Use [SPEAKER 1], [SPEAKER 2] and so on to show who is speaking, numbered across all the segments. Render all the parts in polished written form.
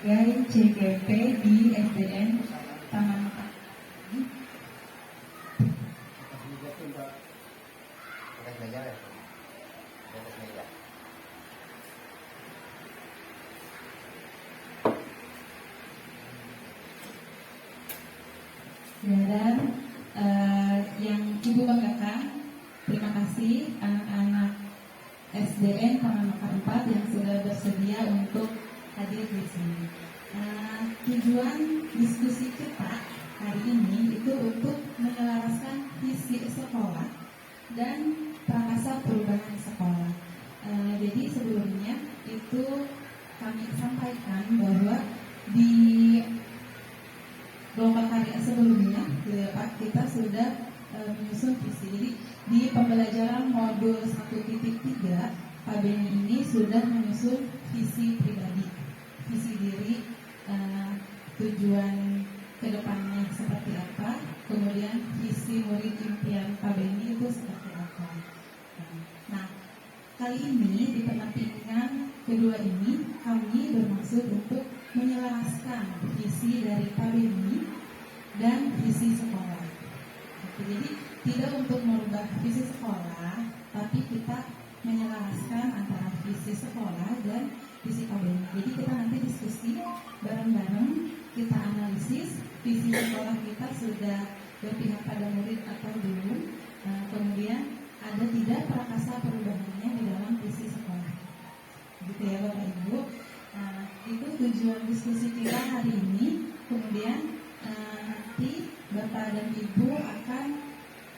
[SPEAKER 1] sebagai CGP di SDN Taman Mekar. Dan yang Ibu banggakan, terima kasih anak-anak SDN Taman Mekar 4 yang sudah bersedia untuk hadir di sini. Tujuan diskusi kita hari ini itu untuk menyelaraskan visi sekolah dan prakasa perubahan sekolah. Jadi sebelumnya itu kami sampaikan bahwa di gelombang karya sebelumnya kita sudah menyusun visi. Jadi di pembelajaran modul 1.3 Pak Beni ini sudah menyusun visi pribadi, visi diri, tujuan kedepannya seperti apa, kemudian visi murid impian Pak Beni itu seperti apa. Nah, kali ini di pendampingan kedua ini kami bermaksud untuk menyelaraskan visi dari Pak Beni dan visi sekolah. Jadi tidak untuk merubah visi sekolah, tapi kita menyelaraskan antara visi sekolah dan visi Pak Beni. Jadi kita nanti diskusi bareng-bareng, kita analisis visi sekolah kita sudah berpihak pada murid atau belum, kemudian ada tidak prakasa perubahannya di dalam visi sekolah. Gitu ya Bapak Ibu. Itu tujuan diskusi kita hari ini. Kemudian nanti Bapak dan Ibu akan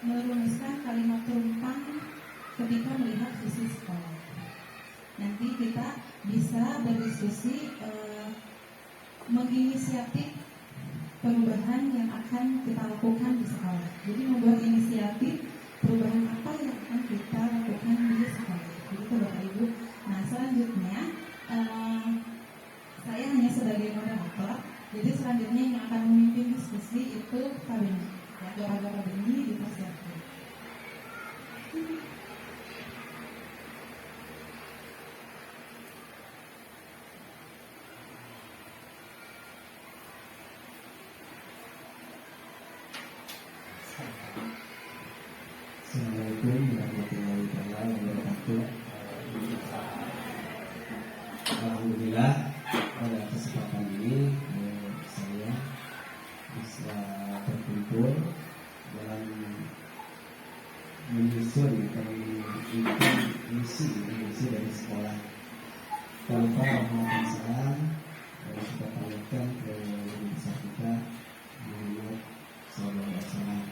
[SPEAKER 1] merumuskan kalimat perumpamaan ketika melihat visi sekolah. Nanti kita bisa berdiskusi menginisiatif perubahan yang akan kita lakukan di sekolah. Jadi membuat inisiatif perubahan apa yang akan kita lakukan di sekolah. Begitu Bapak Ibu. Nah selanjutnya saya hanya sebagai moderator. Jadi selanjutnya yang akan memimpin diskusi itu Pak Beni. Ya, Bapak Beni dipersiapkan.
[SPEAKER 2] Assalamualaikum warahmatullahi wabarakatuh. Alhamdulillah pada kesempatan ini saya bisa berkumpul dalam menyusun misi dari sekolah. Tanpa mengucapkan salam, kita panjatkan ke Nabi besar kita Muhammad SAW.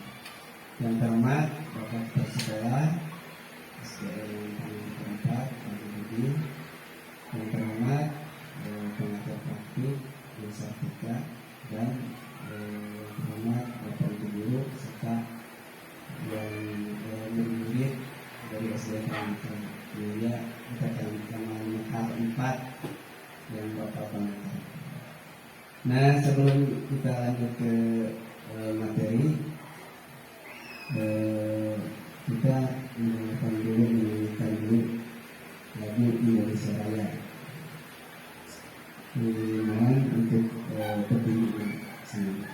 [SPEAKER 2] Yang terhormat Bapak Kepala Sekolah SDN Taman Mekar 4 Pak Budi, yang terhormat pengajar praktik besar kita, dan yang terhormat Bapak Ibu Guru serta yang murid dari SDN Taman Mekar Mulia Taman Mekar 4 yang Bapak banggakan. Nah, sebelum kita lanjut ke materi, kita menyanyikan dulu lagu Indonesia Raya. Mohon untuk berdiri di sini.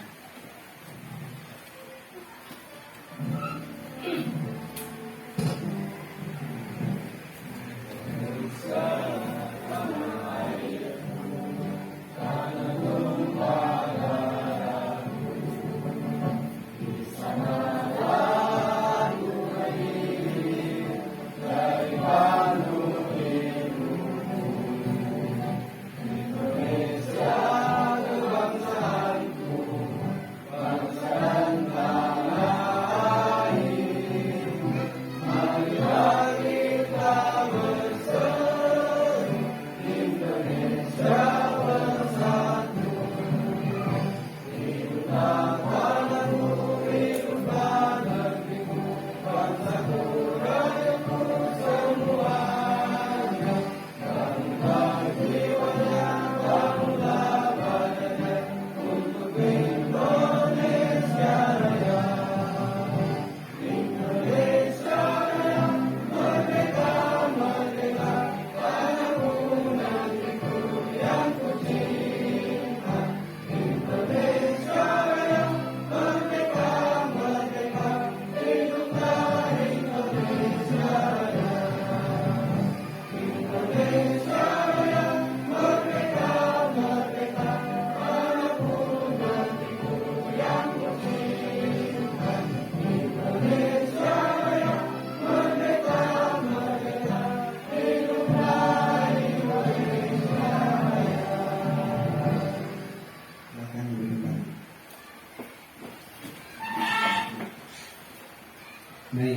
[SPEAKER 3] Indonesia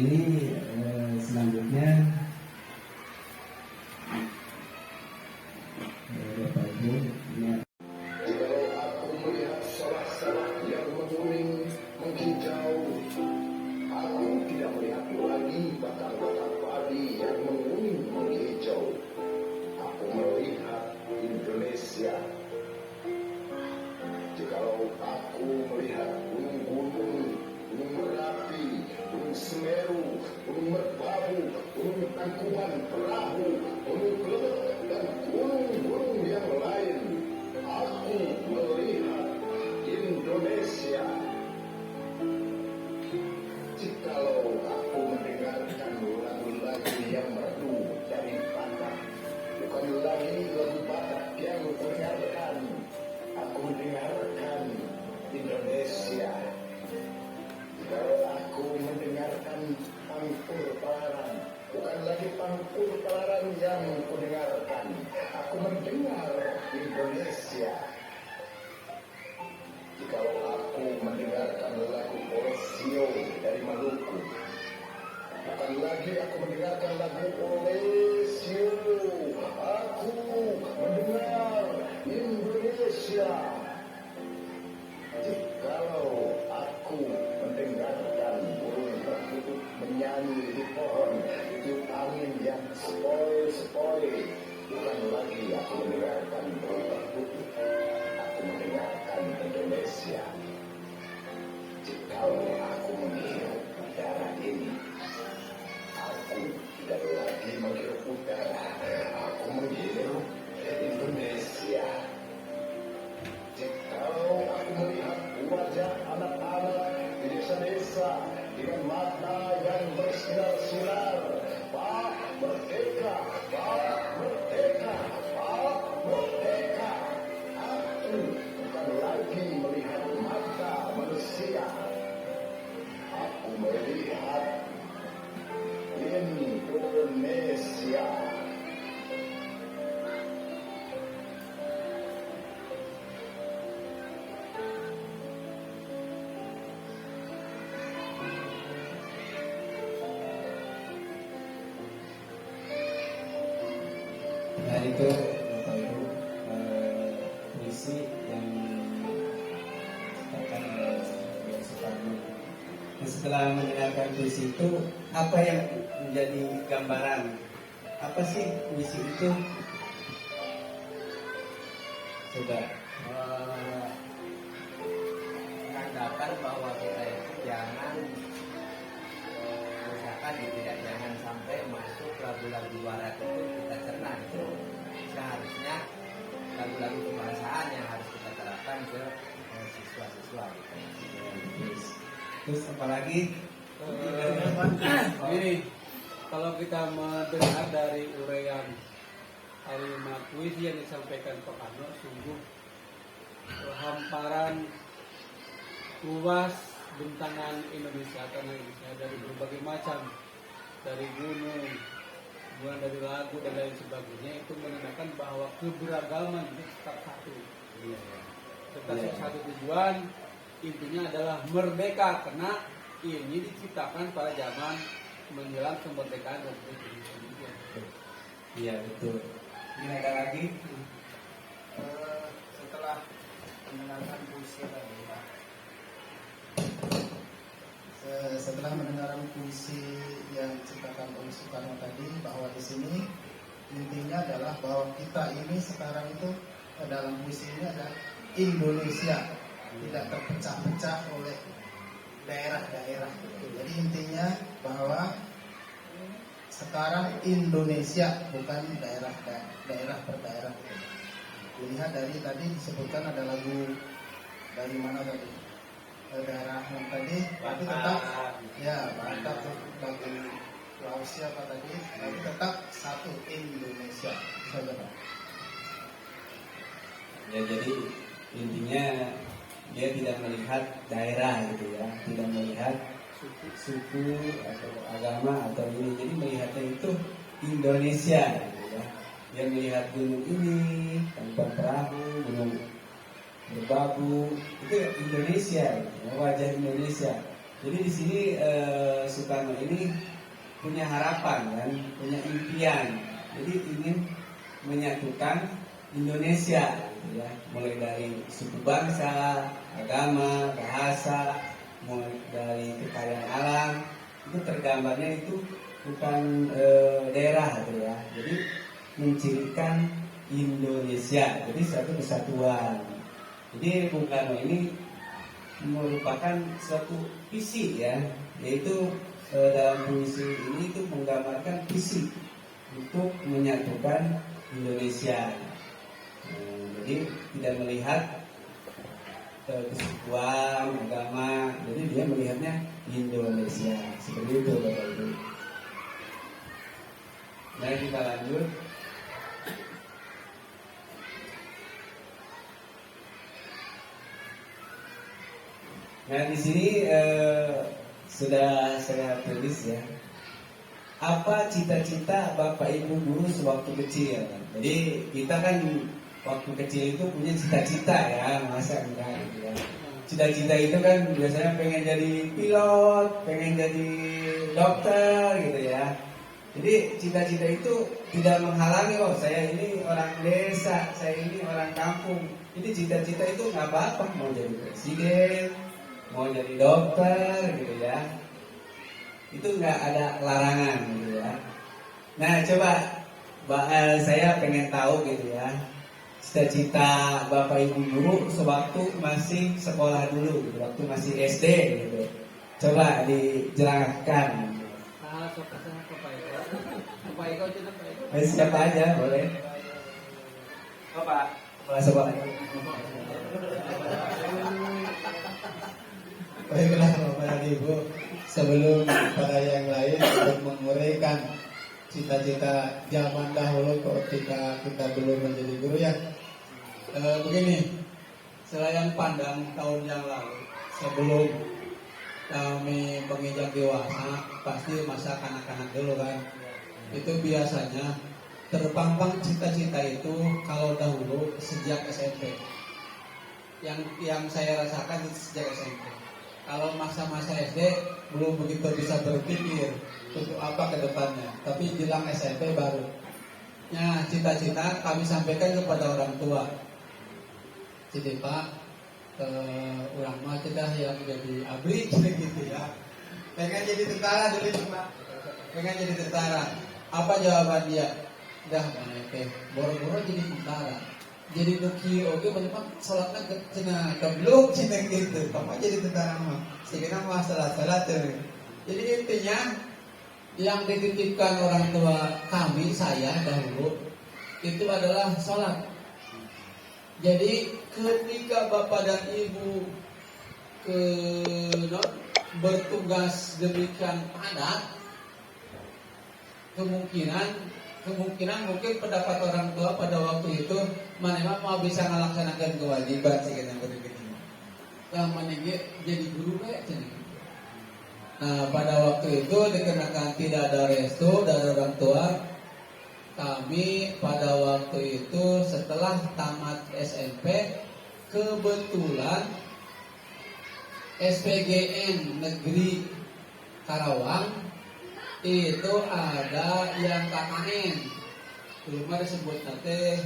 [SPEAKER 2] ini selanjutnya Bapak Ibu, ini
[SPEAKER 3] Jikalau aku melihat salah-salah yang menguning, menghijau, aku tidak melihat lagi batang-batang padi yang menguning, menghijau. Aku melihat Indonesia. Jikalau aku melihat gunung-gunung, gunung Merapi, gunung Semeru, gunung Merbabu, gunung Tangkuban Perahu, gunung Kelebek, dan gunung-gunung yang lain, aku melihat Indonesia. Jikalau aku mendengarkan lagu-lagu yang merdu dari Batak, bukan lagi lagu Batak yang kudengarkan, aku mendengarkan Indonesia. Jikalau aku mendengarkan pangkur pelaran, bukan lagi pangkur pelaran yang kudengarkan, aku mendengar Indonesia. Jikalau aku mendengarkan lagu Olesio dari Maluku, bukan lagi aku mendengarkan lagu Olesio, aku mendengar Indonesia. Jikalau aku mendengarkan burung perkutut menyanyi di pohon, itu angin yang sepoi-sepoi, bukan lagi aku mendengarkan burung perkutut, aku mendengarkan Indonesia. Jikalau aku menghirup udara ini, aku tidak lagi menghirup udara, aku menghirup Indonesia. Jikalau aku melihat wajah anak-anak di desa-desa dengan mata yang bersinar-sinar, Pak Merdeka, Pak Merdeka, Pak Merdeka, aku bukan lagi melihat mata manusia, aku melihat Indonesia.
[SPEAKER 2] Nah itu Bapak Ibu puisi yang diciptakan oleh Soekarno. Nah, setelah mendengarkan puisi itu, apa yang menjadi gambaran? Apa sih puisi itu? Coba.
[SPEAKER 4] Mengatakan bahwa kita itu jangan misalkan tidak jangan sampai masuk lagu-lagu barat itu kita cerna itu seharusnya lagu-lagu kebangsaan yang harus kita terapkan ke siswa-siswa gitu.
[SPEAKER 2] Terus apalagi?
[SPEAKER 5] Gini, kalau kita mendengar dari uraian kalimat puisi yang disampaikan Pak Karno, sungguh hamparan luas bentangan Indonesia, tanah Indonesia dari berbagai macam, dari gunung, kemudian dari lagu dan lain sebagainya, itu menandakan bahwa keberagaman itu tetap satu. Tetap satu tujuan, intinya adalah merdeka, karena ini diciptakan pada zaman menjelang kemerdekaan Republik Indonesia.
[SPEAKER 2] Iya betul. Ini ada lagi?
[SPEAKER 4] Setelah mendengarkan puisi tadi Pak,
[SPEAKER 6] setelah mendengarkan puisi yang diciptakan oleh Soekarno tadi, bahwa di sini intinya adalah bahwa kita ini sekarang itu dalam puisi ini ada Indonesia, tidak terpecah-pecah oleh daerah-daerah. Jadi intinya bahwa sekarang Indonesia bukan daerah per daerah. Dilihat dari tadi disebutkan ada lagu dari mana tadi? Daerah yang tadi, tapi tetap ya Batak, lagu Sulawesi apa tadi, tapi tetap satu Indonesia. Saja Pak.
[SPEAKER 2] Ya jadi intinya dia tidak melihat daerah gitu ya, tidak melihat suku atau agama atau ini, jadi melihatnya itu Indonesia gitu ya. Dia melihat gunung ini tanpa perahu, gunung Merbabu, itu Indonesia, gitu ya, wajah Indonesia. Jadi di sini Soekarno ini punya harapan kan, punya impian. Jadi ingin menyatukan Indonesia, gitu ya. Mulai dari suku bangsa, agama, bahasa, mulai dari kekayaan alam, itu tergambarnya itu bukan daerah, gitu ya. Jadi mencirikan Indonesia, jadi suatu kesatuan. Jadi Bung Karno ini merupakan suatu visi ya, yaitu dalam puisi ini itu menggambarkan visi untuk menyatukan Indonesia. Jadi tidak melihat kesukuan, agama, jadi dia melihatnya Indonesia. Seperti itu Bapak Ibu. Mari kita lanjut. Nah di sini sudah saya tulis ya. Apa cita-cita Bapak Ibu guru sewaktu kecil? Jadi kita kan waktu kecil itu punya cita-cita ya, masa enggak gitu ya. Cita-cita itu kan biasanya pengen jadi pilot, pengen jadi dokter gitu ya. Jadi cita-cita itu tidak menghalangi, oh saya ini orang desa, saya ini orang kampung. Jadi cita-cita itu nggak apa-apa, mau jadi presiden, mau jadi dokter gitu ya, itu nggak ada larangan gitu ya. Nah coba saya pengen tahu gitu ya, cita-cita Bapak Ibu guru sewaktu masih sekolah dulu gitu, waktu masih SD gitu, coba dijelaskan. Siapa aja boleh. Bapak kepala sekolah.
[SPEAKER 6] Baiklah Bapak dan Ibu, sebelum pada yang lain untuk menguraikan cita-cita zaman dahulu ketika kita belum menjadi guru ya. Begini,
[SPEAKER 5] Selayan pandang tahun yang lalu sebelum kami menginjak dewasa, pasti masa kanak-kanak dulu kan. Itu biasanya terpampang cita-cita itu kalau dahulu sejak SMP. Yang saya rasakan itu sejak SMP. Kalau masa-masa SD belum begitu bisa berpikir untuk apa ke depannya, tapi jelang SMP baru. Ya, cita-cita kami sampaikan kepada orang tua. Jadi Pak, orang mah kita yang jadi abri gitu ya. Pengen jadi tentara dulu Pak. Pengen jadi tentara. Apa jawaban dia? Dah mana teh, boro-boro jadi tentara. Jadi doki oke banyak salatnya ke cina keblok cina gitu. Papa jadi tentara mah. Sehingga mah salat tuh. Jadi intinya yang dititipkan orang tua kami, saya dahulu itu adalah salat. Jadi ketika Bapak dan Ibu bertugas demikian padat, kemungkinan mungkin pendapat orang tua pada waktu itu mana mau bisa melaksanakan kewajiban sih kita begini. Mana jadi guru kayak gini. Nah pada waktu itu dikarenakan tidak ada restu dari orang tua, kami pada waktu itu setelah tamat SMP kebetulan SPGN Negeri Karawang itu ada yang KKN. Belum ada sebut nanti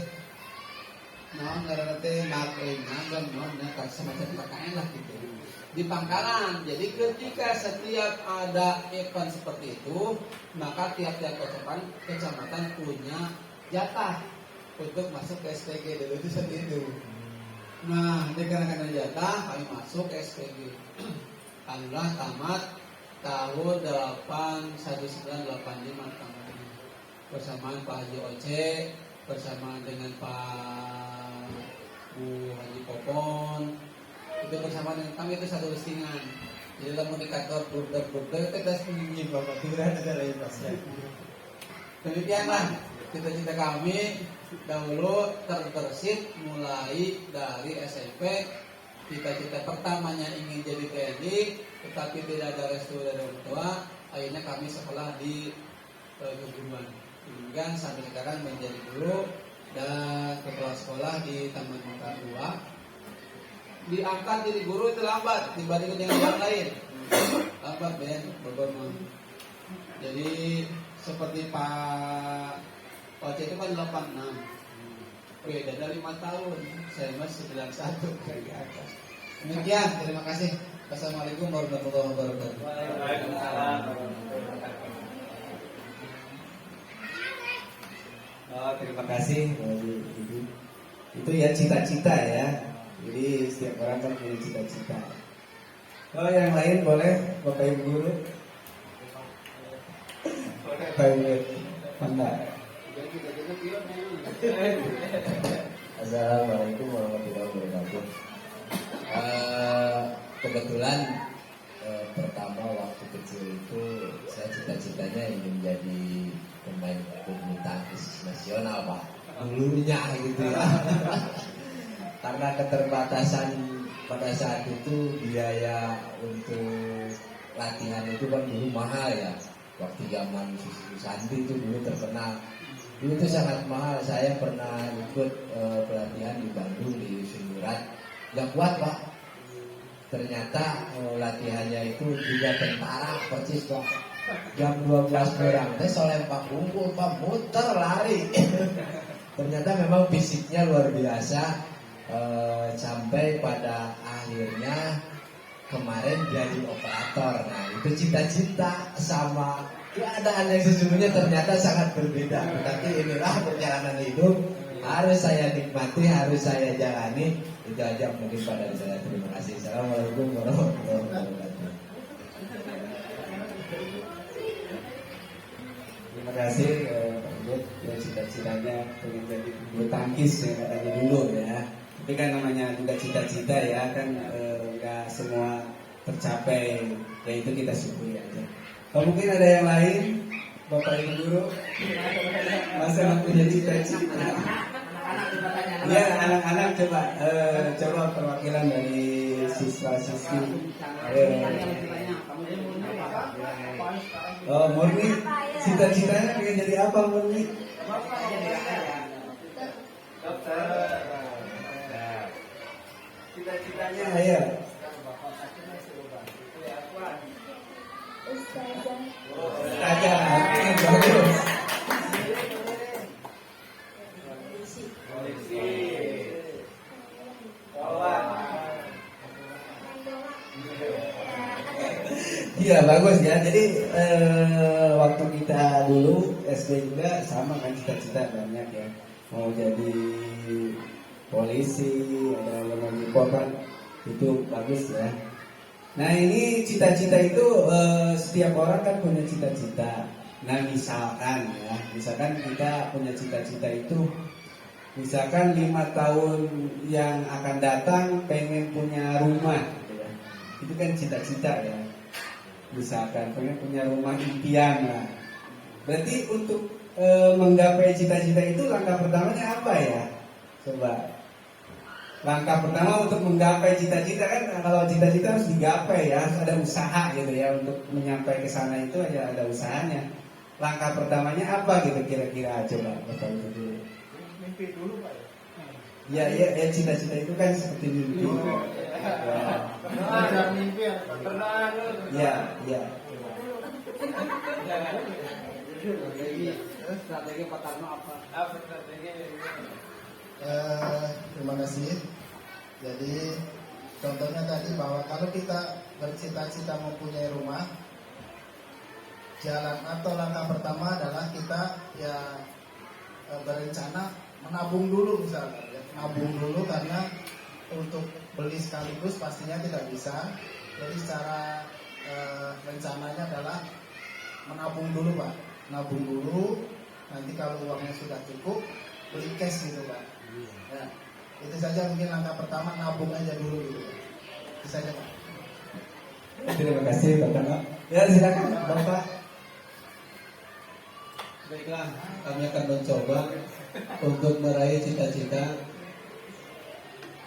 [SPEAKER 5] semacam KKN lah gitu di Pangkalan. Jadi ketika setiap ada event seperti itu, maka tiap-tiap kecamatan punya jatah untuk masuk ke SPG dulu itu seperti itu. Nah, dikarenakan jatah kami masuk ke SPG. Alhamdulillah tamat tahun 1985 tamat bersamaan Pak Haji Oce, bersama dengan Pak Bu Haji Popon, itu bersama dengan kami itu satu listingan. Jadi dalam indikator burder kita sendiri Bapak Turan ada lain pasnya. Demikianlah cita-cita kami dahulu terbersit mulai dari SMP. Cita-cita pertamanya ingin jadi TNI, tetapi tidak ada restu dari orang tua. Akhirnya kami sekolah di keguruan. Kemudian sampai sekarang menjadi guru dan kepala sekolah di Taman Mekar 2. Diangkat jadi guru itu lambat dibandingkan dengan yang lain. Apa Ben? Bogor mah. Jadi seperti Pak Oce itu kan 86. Beda dari 5 tahun. Saya masih 91 kayak di atas.
[SPEAKER 6] Demikian, terima kasih. Assalamualaikum warahmatullahi wabarakatuh.
[SPEAKER 4] Waalaikumsalam.
[SPEAKER 2] Oh, terima kasih. Itu ya cita-cita ya. Jadi setiap orang kan punya cita-cita. Oh, yang lain boleh Bapak Ibu guru. Bapak Ibu, Anda.
[SPEAKER 4] Assalamualaikum warahmatullahi wabarakatuh. Kebetulan pertama waktu kecil itu saya cita-citanya ingin menjadi pemain bulu tangkis nasional, Pak. Dulunya gitu ya. Karena keterbatasan pada saat itu biaya untuk latihan itu kan dulu mahal ya. Waktu zaman Susanti itu dulu terkenal. Dulu itu sangat mahal. Saya pernah ikut pelatihan di Bandung di Surat. Gak kuat, Pak. Ternyata latihannya itu juga tentara persis, Pak. Jam 12 kurang soalnya Pak Bungkul, Pak muter lari. Ternyata memang fisiknya luar biasa. Sampai pada akhirnya kemarin jadi operator. Nah itu cita-cita sama keadaan yang sesungguhnya ternyata sangat berbeda. Tapi inilah perjalanan hidup, harus saya nikmati, harus saya jalani. Itu aja mungkin pada saya. Terima kasih. Assalamualaikum warahmatullahi wabarakatuh.
[SPEAKER 2] Terima kasih Pak Ubud. Ya, cita-citanya pengen jadi bulu tangkis ya katanya dulu ya. Tapi kan namanya juga cita-cita ya kan nggak semua tercapai. Ya itu kita syukuri aja. Kalau mungkin ada yang lain, Bapak Ibu guru, masa nggak punya cita-cita? Ya anak-anak coba perwakilan dari siswa-siswi. Oh Murni, cita-citanya pengen jadi apa Murni? Dokter. Cita-citanya ya. Ustazah, bagus. Iya bagus ya. Jadi waktu kita dulu SD juga sama kan cita-cita banyak ya. Mau jadi polisi, ada yang mau jadi korban, itu bagus ya. Nah ini cita-cita itu setiap orang kan punya cita-cita. Nah misalkan kita punya cita-cita itu, misalkan 5 tahun yang akan datang pengen punya rumah, gitu ya. Itu kan cita-cita ya. Misalkan pengen punya rumah impian lah. Berarti untuk menggapai cita-cita itu langkah pertamanya apa ya? Coba. Langkah pertama untuk menggapai cita-cita kan, kalau cita-cita harus digapai ya, harus ada usaha gitu ya untuk menyampai ke sana itu aja ada usahanya. Langkah pertamanya apa gitu kira-kira, coba Bapak Ibu dulu.
[SPEAKER 5] Mimpi dulu, Pak.
[SPEAKER 2] Ya, cita-cita itu kan seperti mimpi.
[SPEAKER 5] Ada mimpi
[SPEAKER 2] Ya.
[SPEAKER 5] Strategi Pak Tarno apa?
[SPEAKER 6] Terima kasih. Jadi contohnya tadi bahwa kalau kita bercita-cita mempunyai rumah, jalan atau langkah pertama adalah kita ya berencana menabung dulu misalnya. Ya. Nabung dulu karena untuk beli sekaligus pastinya tidak bisa. Jadi secara rencananya adalah menabung dulu, Pak. Nabung dulu, nanti kalau uangnya sudah cukup beli cash gitu, Pak. Ya, itu saja mungkin langkah pertama, nabung aja dulu gitu. Itu saja, Pak.
[SPEAKER 2] Terima kasih Bapak. Ya silakan Bapak.
[SPEAKER 5] Baiklah, kami akan mencoba untuk meraih cita-cita.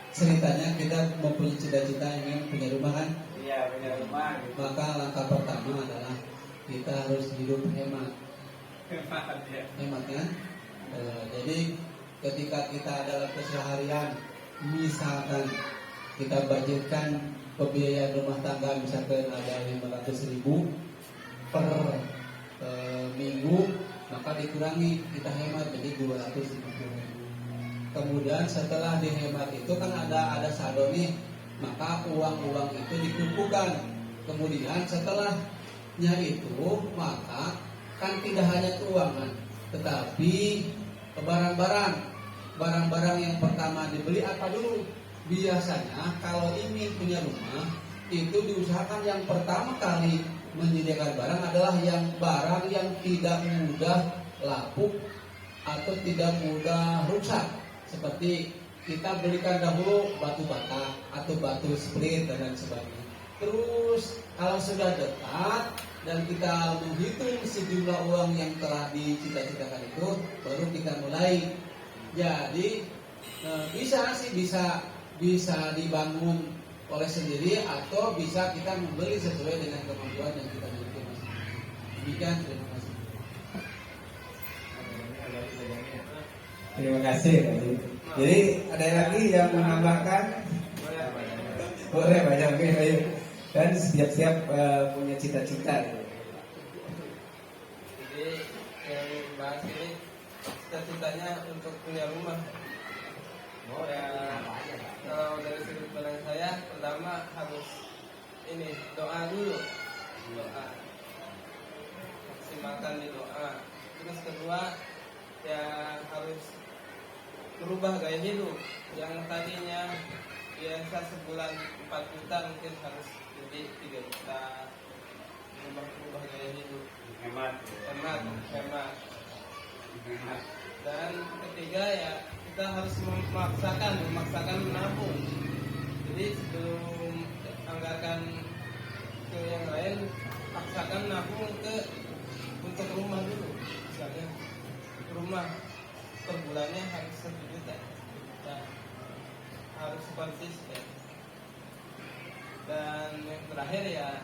[SPEAKER 5] Ceritanya kita mempunyai cita-cita ingin punya rumah kan?
[SPEAKER 2] Iya punya rumah.
[SPEAKER 5] Maka langkah pertama adalah kita harus hidup hemat. Hemat kan? Jadi ketika kita dalam keseharian, misalkan kita budgetkan pembiayaan rumah tangga misalkan ada 500.000 per minggu, maka dikurangi, kita hemat jadi 250.000. Kemudian setelah dihemat itu kan ada saldo nih, maka uang-uang itu dikumpulkan. Kemudian setelahnya itu maka kan tidak hanya keuangan, tetapi barang-barang yang pertama dibeli apa dulu? Biasanya kalau ingin punya rumah itu diusahakan yang pertama kali menyediakan barang adalah barang yang tidak mudah lapuk atau tidak mudah rusak. Seperti kita belikan dahulu batu bata atau batu split dan lain sebagainya. Terus kalau sudah dekat dan kita menghitung sejumlah uang yang telah dicita-citakan itu, baru kita mulai. Jadi bisa dibangun oleh sendiri atau bisa kita membeli sesuai dengan kemampuan yang kita miliki masing-masing. Demikian, terima kasih.
[SPEAKER 2] Terima kasih. Jadi ada lagi yang menambahkan? Boleh banyak, ayo. Dan siap-siap punya cita-cita.
[SPEAKER 7] Jadi yang bahas ini cita-citanya untuk punya rumah. Kalau dari sudut pandang saya, pertama harus ini doa dulu, maksimalkan di doa. Terus kedua ya harus merubah gaya hidup yang tadinya biasa sebulan 4 juta mungkin harus jadi 3 juta. Merubah gaya hidup, hemat. Dan ketiga ya kita harus memaksakan menabung. Jadi sebelum anggarkan ke yang lain, paksakan nabung untuk rumah dulu. Misalnya rumah per bulannya harus 1 juta. Nah, harus konsisten. Dan yang terakhir ya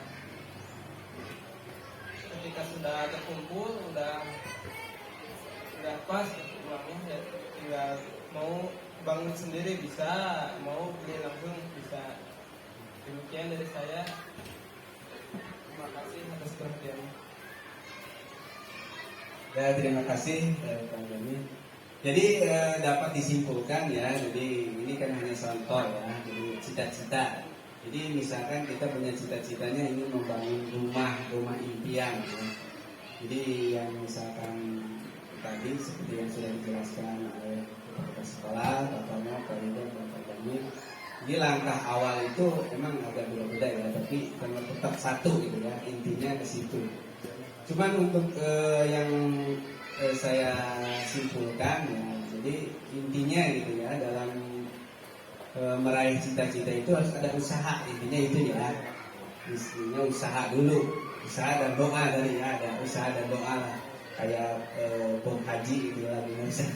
[SPEAKER 7] ketika sudah terkumpul, udah pas uangnya ya tinggal mau bangun sendiri bisa, mau beli langsung bisa. Demikian dari saya. Terima kasih atas perhatiannya.
[SPEAKER 2] Ya, terima kasih Kang Joni. Jadi dapat disimpulkan ya, jadi ini kan hanya contoh ya, jadi cita-cita. Jadi misalkan kita punya cita-citanya ingin membangun rumah impian ya. Jadi yang misalkan tadi seperti yang sudah dijelaskan oleh kepala sekolah, Bapak Ridwan, Bapak Jami. Jadi langkah awal itu emang agak berbeda ya, tapi tetap satu gitu ya, intinya ke situ. Cuman untuk yang saya simpulkan ya, jadi intinya gitu ya, dalam meraih cita-cita itu harus ada usaha, intinya itu ya. Intinya usaha dulu, usaha dan doa tadi ya, ada usaha dan doa lah. Kayak Bom Haji gitu lagi Indonesia.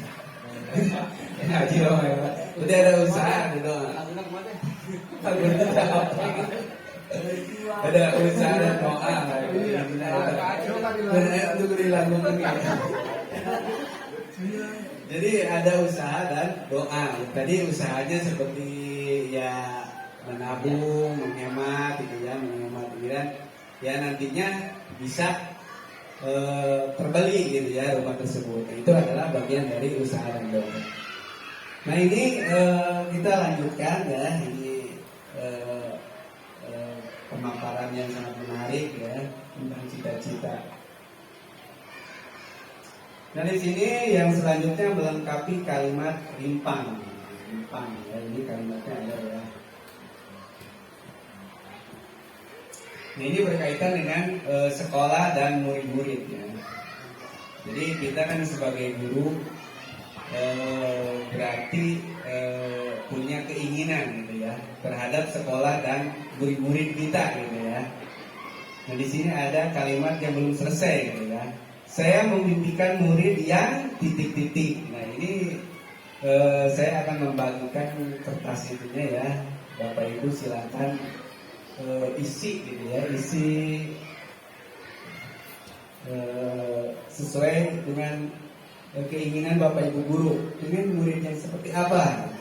[SPEAKER 2] Haji loh ya. Udah ada usaha, ada doa. Ada usaha dan doa. Untuk dilakukan. Jadi ada usaha dan doa. Tadi usahanya seperti ya menabung, menghemat gitu ya, menghemat pikiran. Ya nantinya bisa terbeli gitu ya rumah tersebut. Itu adalah bagian dari usaha dan doa. Nah ini kita lanjutkan ya, ini pemaparan yang sangat menarik ya tentang cita-cita. Nah di sini yang selanjutnya melengkapi kalimat rimpang ya, ini kalimatnya ada ya. Nah, ini berkaitan dengan sekolah dan murid-murid ya. Jadi kita kan sebagai guru berarti punya keinginan gitu ya terhadap sekolah dan murid-murid kita gitu ya. Nah di sini ada kalimat yang belum selesai gitu ya. Saya memimpikan murid yang titik-titik. Nah ini saya akan membagikan kertas itunya ya. Bapak Ibu silakan isi gitu ya, isi sesuai dengan keinginan Bapak Ibu guru. Ingin murid yang seperti apa?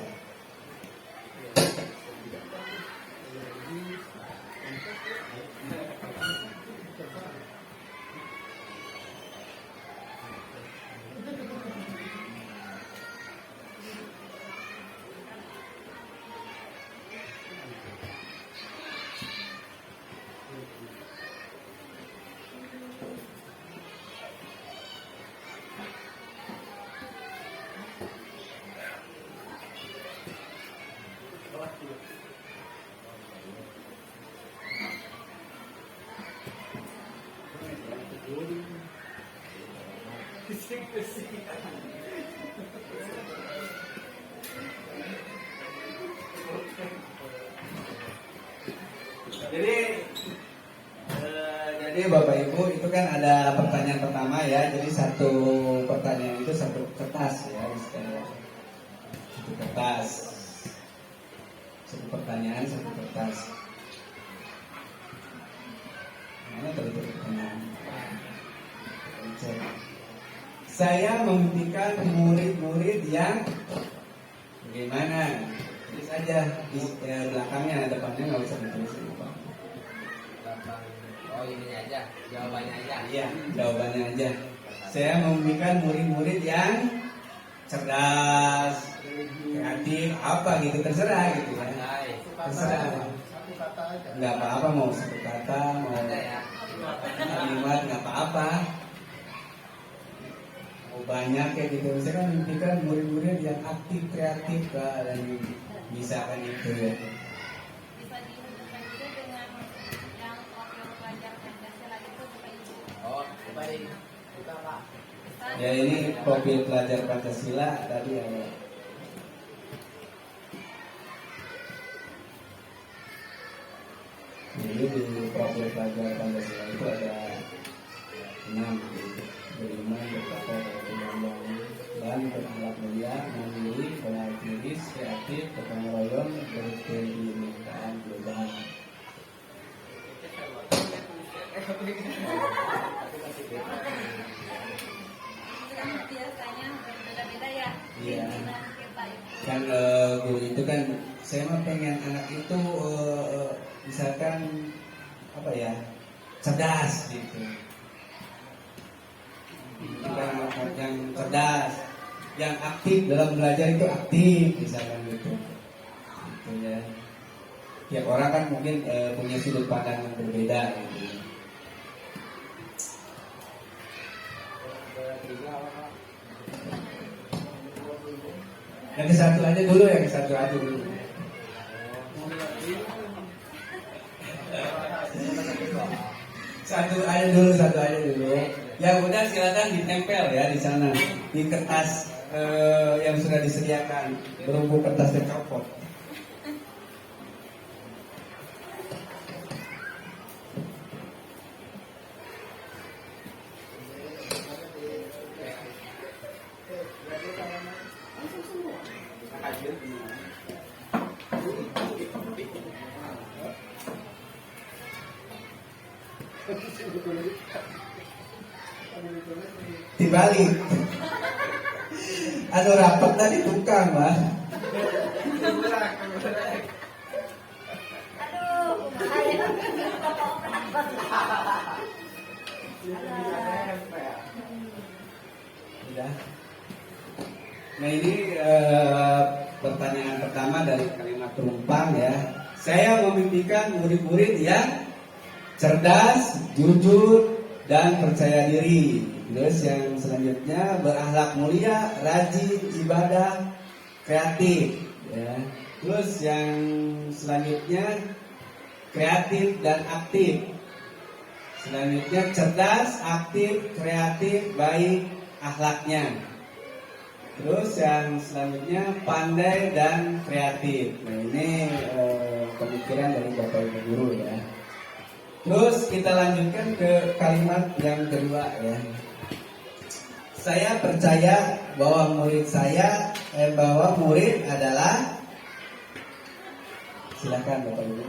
[SPEAKER 2] Jadi Bapak Ibu itu kan ada pertanyaan pertama ya. Jadi satu pertanyaan itu satu kertas ya. Satu kertas. Satu pertanyaan satu kertas. Mana tadi pertanyaan? Saya memimpikan murid-murid yang bagaimana? Tulis aja di belakangnya, depannya nggak usah ditulis.
[SPEAKER 4] Oh ini aja, jawabannya aja.
[SPEAKER 2] Iya, jawabannya aja. Saya memimpikan murid-murid yang cerdas, kreatif, apa gitu terserah gitu ya. Terserah.
[SPEAKER 6] Satu kata aja.
[SPEAKER 2] Nggak apa-apa mau satu kata, mau
[SPEAKER 4] Ada ya.
[SPEAKER 2] kalimat nggak apa-apa. Mau banyak kayak gitu. Saya kan memimpikan murid-murid yang aktif, kreatif, dan bisa kan itu ya.
[SPEAKER 8] Bisa dihubungkan juga dengan yang wakil pelajar Pancasila itu Bapak Ibu.
[SPEAKER 4] Oh baik. Kita Pak.
[SPEAKER 2] Ya ini profil pelajar Pancasila tadi ya. Jadi di profil pelajar Pancasila itu ada 6 gitu. Beriman, bertakwa, beragama, dan berakhlak mulia, mandiri, pelajaris, kreatif, gotong royong, berkebinekaan global.
[SPEAKER 8] Yang biasanya berbeda-beda ya.
[SPEAKER 2] Iya.
[SPEAKER 8] Keinginan kita itu.
[SPEAKER 2] Kan guru itu kan saya mah pengen anak itu misalkan apa ya, cerdas gitu. Bukan anak yang cerdas, yang aktif dalam belajar itu aktif misalkan gitu. Gitu ya. Tiap orang kan mungkin punya sudut pandang yang berbeda gitu. Yang ke satu aja dulu, yang ke satu aja dulu. Satu aja dulu. Yang udah silakan ditempel ya di sana di kertas yang sudah disediakan berumbu kertas dan copot. Dibalik. Anu rapat tadi tukang mah.
[SPEAKER 8] Aduh, bahaya.
[SPEAKER 2] Udah. Nah ini pertanyaan pertama dari kalimat penumpang ya. Saya memimpikan murid-murid yang cerdas, jujur, dan percaya diri. Terus yang selanjutnya berakhlak mulia, rajin, ibadah, kreatif. Ya. Terus yang selanjutnya kreatif dan aktif. Selanjutnya cerdas, aktif, kreatif, baik akhlaknya. Terus yang selanjutnya pandai dan kreatif. Nah ini pemikiran dari Bapak Ibu Guru ya. Terus kita lanjutkan ke kalimat yang kedua ya. Saya percaya bahwa murid adalah, silakan Bapak Ibu.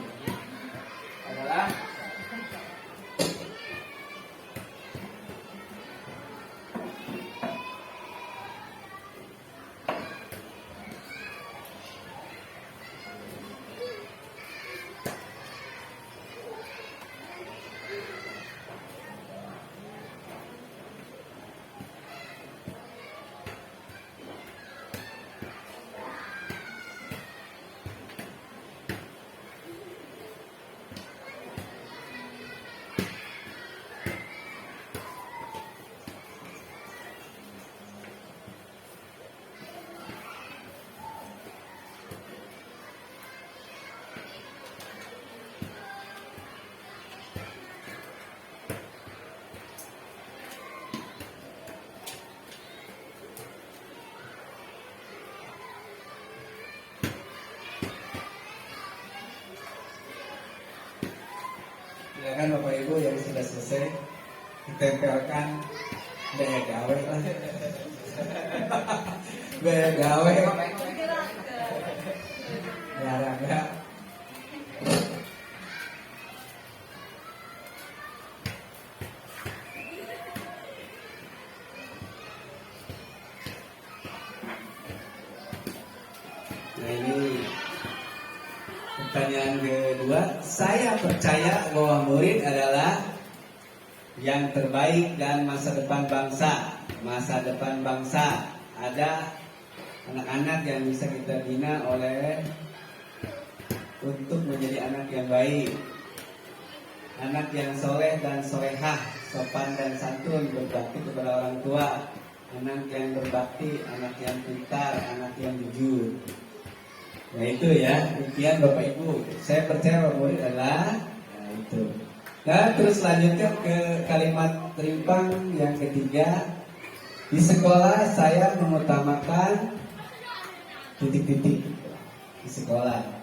[SPEAKER 7] Adalah
[SPEAKER 2] Silakan Bapak Ibu yang sudah selesai ditempelkan bea gawe lah. Bea gawe. Ya, enggak. Nah ini pertanyaan kedua. Saya percaya bahwa murid adalah yang terbaik dan masa depan bangsa. Masa depan bangsa. Ada anak-anak yang bisa kita bina oleh untuk menjadi anak yang baik, anak yang soleh dan solehah, sopan dan santun, berbakti kepada orang tua, anak yang berbakti, anak yang pintar, anak yang jujur. Nah itu ya, impian Bapak Ibu. Saya percaya bahwa murid adalah itu. Nah terus lanjutkan ke kalimat terimpang yang ketiga. Di sekolah saya mengutamakan titik-titik di sekolah.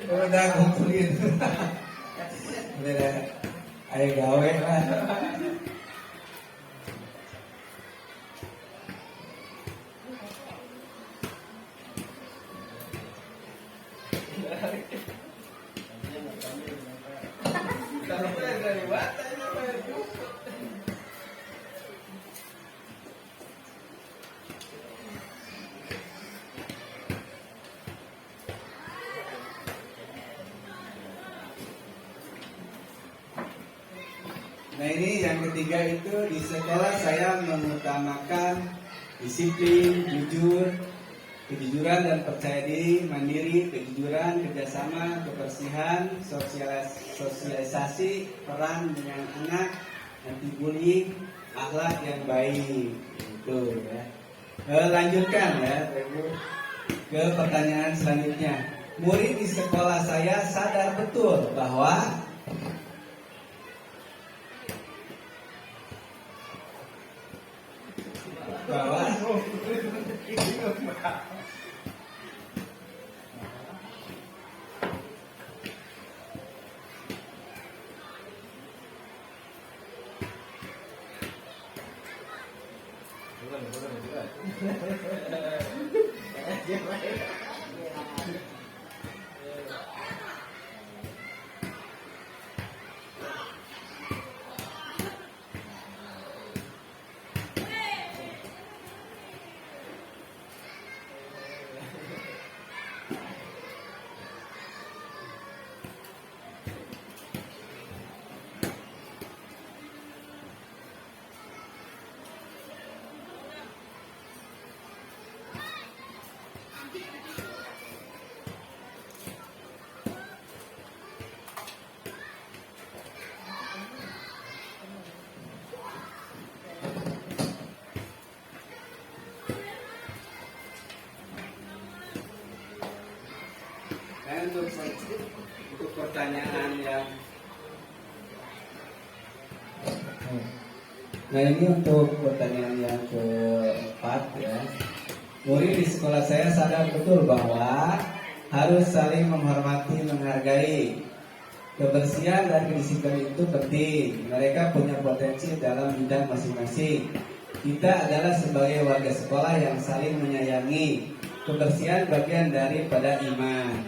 [SPEAKER 2] Udah kumpulin. Udah ayo gawe lah. Nah ini yang ketiga itu di sekolah saya mengutamakan disiplin, jujur, kejujuran dan percaya diri, mandiri, kejujuran, kerjasama, kebersihan, sosialisasi, peran dengan anak, anti bullying, akhlak yang baik. Itu ya. Lanjutkan ya, Ibu, ke pertanyaan selanjutnya. Murid di sekolah saya sadar betul bahwa untuk pertanyaan yang nah ini untuk pertanyaan yang keempat ya. Murid di sekolah saya sadar betul bahwa harus saling menghormati, menghargai. Kebersihan dan kedisiplinan itu penting. Mereka punya potensi dalam bidang masing-masing. Kita adalah sebagai warga sekolah yang saling menyayangi. Kebersihan bagian daripada iman.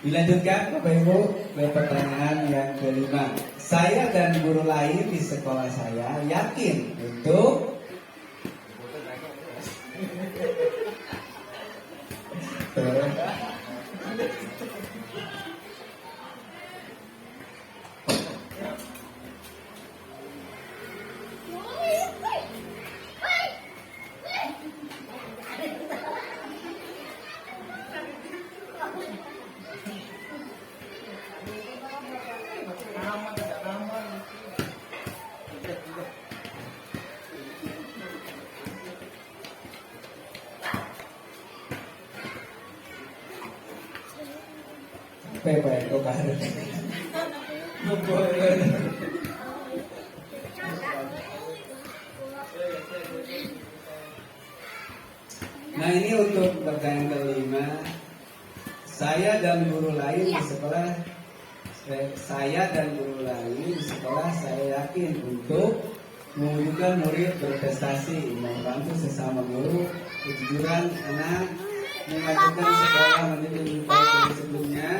[SPEAKER 2] Dilanjutkan Bapak Ibu ke pertanyaan yang kelima. Saya dan guru lain di sekolah saya yakin untuk Pak Eko Karet. Nah ini untuk pertanyaan kelima. Saya dan guru lain di sekolah, saya yakin untuk mewujudkan murid berprestasi, membantu sesama guru, kejujuran anak, memajukan sekolah menjadi lebih baik dari sebelumnya,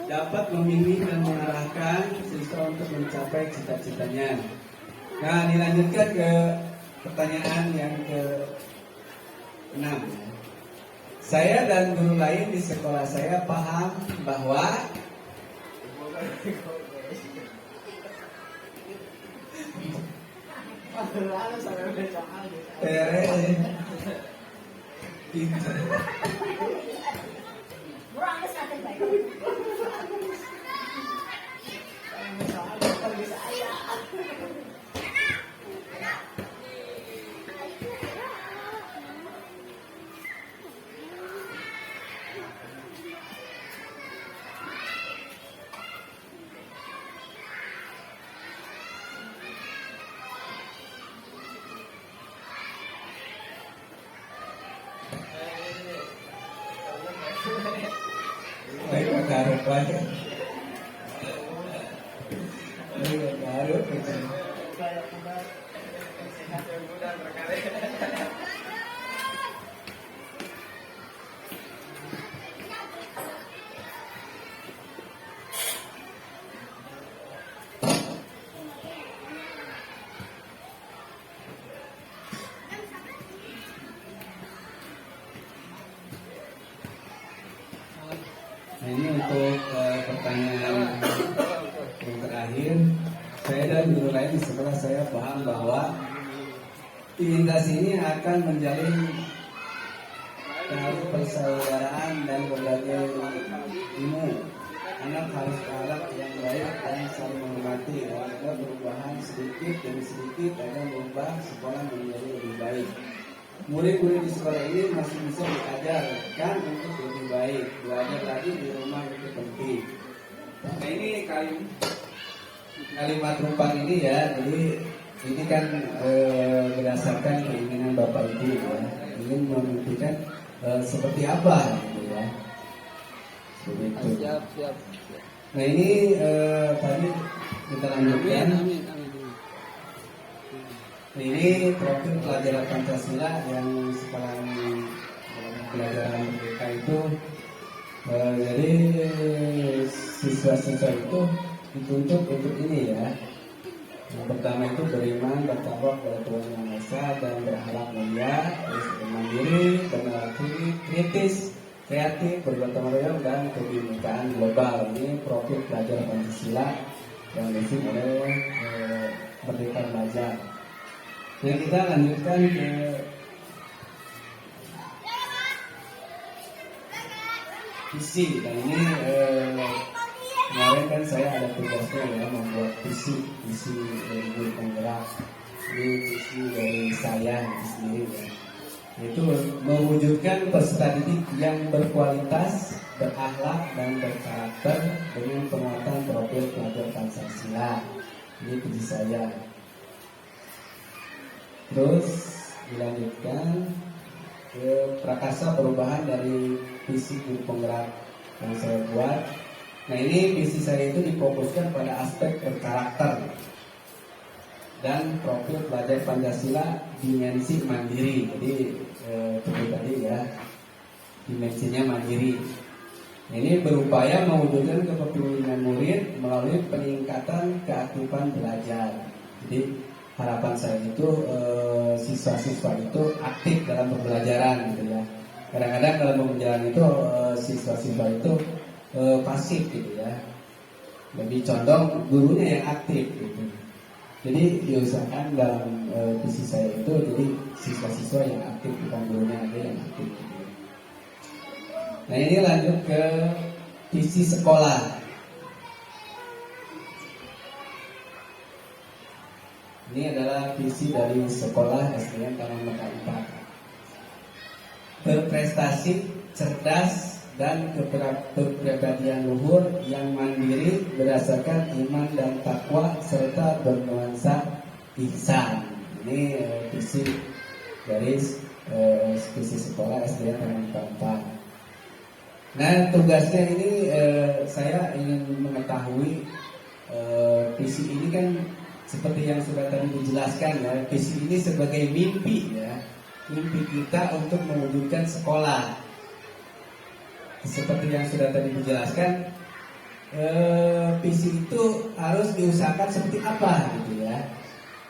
[SPEAKER 2] dapat membimbing dan mengarahkan siswa untuk mencapai cita-citanya. Nah, dilanjutkan ke pertanyaan yang ke-6. Saya dan guru lain di sekolah saya paham bahwa baik Garut aja. Baik Garut. Nah ini untuk pertanyaan yang terakhir. Saya dan guru lain di sekolah saya paham bahwa identitas ini akan menjalin tali persaudaraan dan berbagai ilmu. Anak harus alat yang baik dan saling menghormati. Ada perubahan sedikit demi sedikit akan merubah sekolah menjadi lebih baik. Murid-murid di sekolah ini masih bisa diajarkan untuk lebih baik. Belajar lagi di rumah itu penting. Nah ini kalimat rumpang ini ya. Jadi ini kan berdasarkan keinginan Bapak Ibu ya. Ingin membuktikan seperti apa gitu ya. Seperti itu.
[SPEAKER 5] Siap.
[SPEAKER 2] Nah ini tadi kita lanjutkan.
[SPEAKER 5] Amin.
[SPEAKER 2] Ini profil pelajaran Pancasila yang sekarang pelajaran mereka itu jadi siswa-siswa itu dituntut untuk ini ya. Yang pertama itu beriman, bertakwa kepada Tuhan Yang Maha Esa dan berharap mulia, terus mandiri, bernalar kritis, kreatif, bergotong royong dan kebinekaan global. Ini profil pelajaran Pancasila yang diisi oleh Merdeka Belajar. Yang kita lanjutkan ke visi. Dan ini kemarin kan saya ada tugasnya ya membuat visi dari guru penggerak. Ini visi dari saya sendiri ya. Itu mewujudkan peserta didik yang berkualitas, berakhlak dan berkarakter dengan penguatan profil pelajar Pancasila. Ini visi saya. Terus dilanjutkan ke prakasa perubahan dari visi guru penggerak yang saya buat. Nah ini visi saya itu difokuskan pada aspek berkarakter dan profil pelajar Pancasila dimensi mandiri. Jadi seperti tadi ya, dimensinya mandiri. Nah, ini berupaya mewujudkan kepemimpinan murid melalui peningkatan keaktifan belajar. Jadi harapan saya itu siswa-siswa itu aktif dalam pembelajaran gitu ya. Kadang-kadang dalam pembelajaran itu siswa-siswa itu pasif gitu ya. Lebih condong gurunya yang aktif gitu. Jadi diusahakan dalam visi saya itu jadi siswa-siswa yang aktif bukan gurunya aja yang aktif gitu. Nah ini lanjut ke visi sekolah. Ini adalah visi dari sekolah SDN Taman Mekar 4. Berprestasi, cerdas, dan kepribadian luhur yang mandiri berdasarkan iman dan takwa serta bernuansa ihsan. Ini visi dari visi sekolah SDN Taman Pampang. Nah, tugasnya ini saya ingin mengetahui visi ini kan seperti yang sudah tadi dijelaskan ya. Visi ini sebagai mimpi ya, mimpi kita untuk mewujudkan sekolah. Seperti yang sudah tadi dijelaskan, visi itu harus diusahakan seperti apa gitu ya.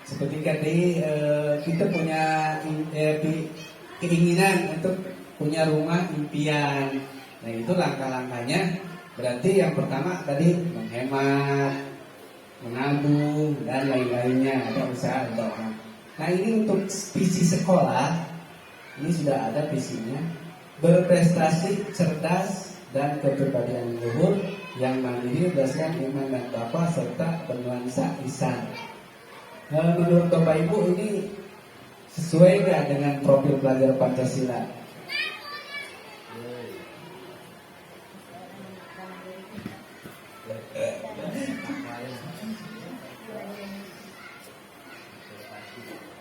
[SPEAKER 2] Seperti tadi kita punya keinginan untuk punya rumah impian. Nah, itu langkah-langkahnya. Berarti yang pertama tadi menghemat, menabung dan lain-lainnya, ada usaha doa. Nah, ini untuk visi sekolah ini sudah ada visinya, berprestasi, cerdas dan kepribadian luhur yang mandiri berdasarkan iman dan takwa serta bernuansa ihsan. Menurut Bapak Ibu ini sesuai nggak dengan profil pelajar Pancasila?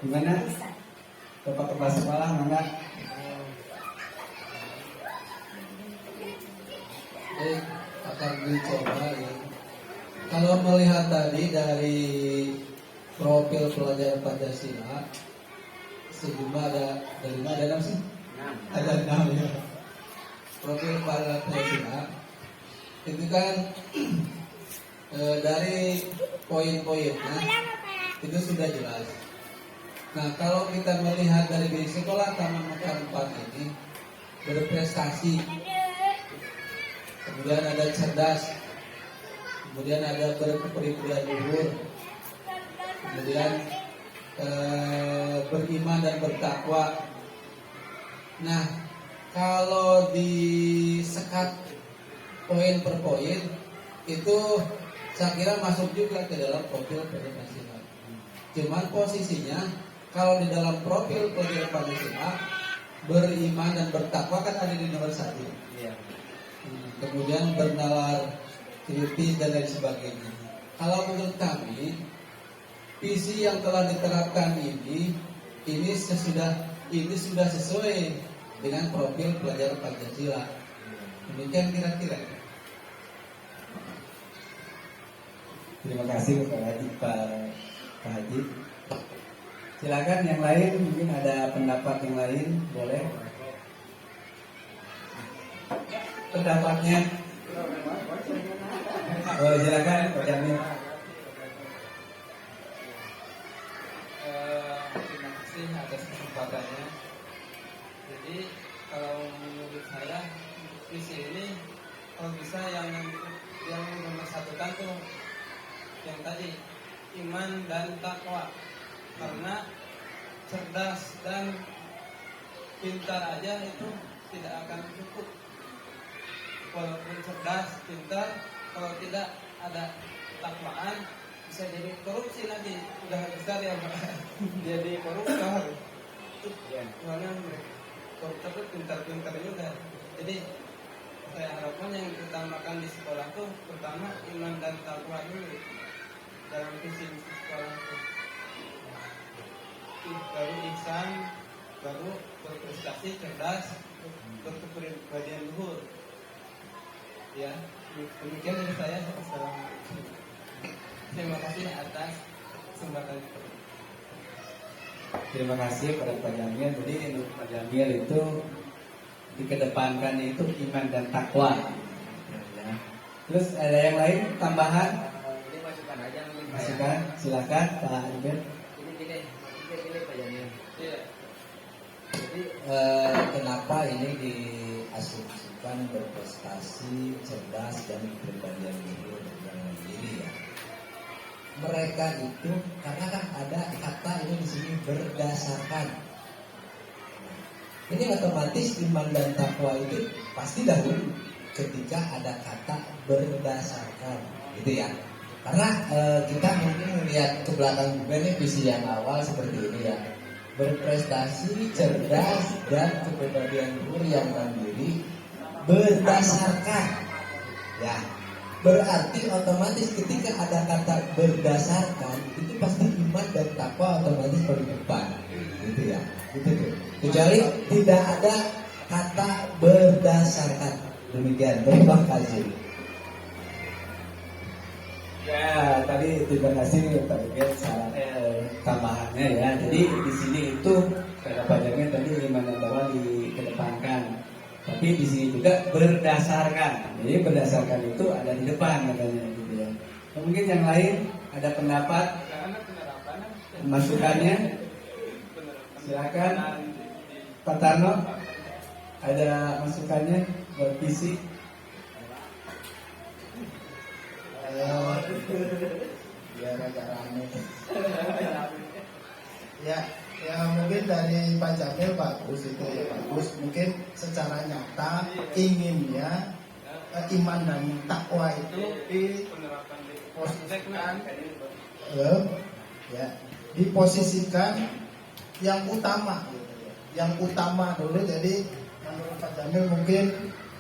[SPEAKER 2] Gimana? Bapak Kepala Sekolah mana?
[SPEAKER 4] Akan dicoba ya. Kalau melihat tadi dari profil pelajar Pancasila, sejumlah ada 6 sih? Ada 6 ya. Profil pelajar Pancasila itu kan dari poin-poinnya itu sudah jelas. Nah, kalau kita melihat dari sekolah Taman Mekar 4 ini berprestasi, kemudian ada cerdas, kemudian ada berkepribadian luhur, kemudian beriman dan bertakwa. Nah, kalau disekat poin per poin itu saya kira masuk juga ke dalam profil Pancasila. Cuman posisinya kalau di dalam profil pelajar Pancasila, beriman dan bertakwa kan ada di nomor 1.
[SPEAKER 2] Iya.
[SPEAKER 4] Kemudian bernalar kritis dan lain sebagainya. Kalau menurut kami, visi yang telah diterapkan ini sudah sesuai dengan profil pelajar Pancasila. Demikian kira-kira.
[SPEAKER 2] Terima kasih Pak Haji. Silakan yang lain, mungkin ada pendapat yang lain, boleh. Pendapatnya. Oh, silakan Pak Jamil.
[SPEAKER 7] Terima kasih atas kesempatannya. Jadi kalau menurut saya visi ini kalau bisa yang nomor 1 tuh yang tadi iman dan takwa. Karena cerdas dan pintar aja itu tidak akan cukup. Walaupun cerdas, pintar, kalau tidak ada takwaan bisa jadi korupsi nanti. Udah besar ya Pak. Jadi koruptor. Karena koruptor itu pintar-pintar juga. Jadi saya harapkan yang diutamakan di sekolah tuh pertama iman dan takwa dulu dalam visi sekolah itu. Baru ihsan, baru berprestasi, cerdas, berkepribadian luhur. Ya, demikian dari saya. Assalamualaikum. Terima kasih atas kesempatan.
[SPEAKER 2] Terima kasih pada Pak Jamil. Jadi untuk Pak Jamil itu dikedepankan itu iman dan takwa. Ya. Terus ada yang lain tambahan?
[SPEAKER 9] Ini masukan aja mungkin Pak.
[SPEAKER 2] Masukan, silakan Pak Ibn.
[SPEAKER 9] Ini Pak Jamil.
[SPEAKER 7] Iya.
[SPEAKER 4] Jadi kenapa ini diasumsikan berprestasi, cerdas dan kepribadian luhur yang mandiri ya? Mereka itu karena kan ada kata ini di sini berdasarkan. Ini otomatis iman dan takwa itu pasti dahulu ketika ada kata berdasarkan, gitu ya. Karena kita mungkin melihat ke belakang juga nih visi yang awal seperti ini ya. Berprestasi, cerdas dan kepribadian luhur yang mandiri berdasarkan. Ya, berarti otomatis ketika ada kata berdasarkan itu pasti iman dan takwa otomatis paling depan, gitu ya. Gitu tuh. Kecuali tidak ada kata berdasarkan. Demikian, terima kasih.
[SPEAKER 2] Ya, tadi terima kasih Pak Igen tambahannya ya. Jadi di sini itu kata Pak Jamin tadi iman dan takwa dikedepankan. Tapi di sini juga berdasarkan. Jadi berdasarkan itu ada di depan katanya gitu ya. Nah, mungkin yang lain ada pendapat, masukannya. Silakan Pak Tarno, ada masukannya bervisi.
[SPEAKER 6] Biar agak rame. Ya, ya mungkin dari Pak Jamil bagus itu ya bagus. Mungkin secara nyata inginnya iman dan takwa itu diposisikan, ya, diposisikan yang utama, gitu ya. Yang utama dulu. Jadi menurut Pak Jamil mungkin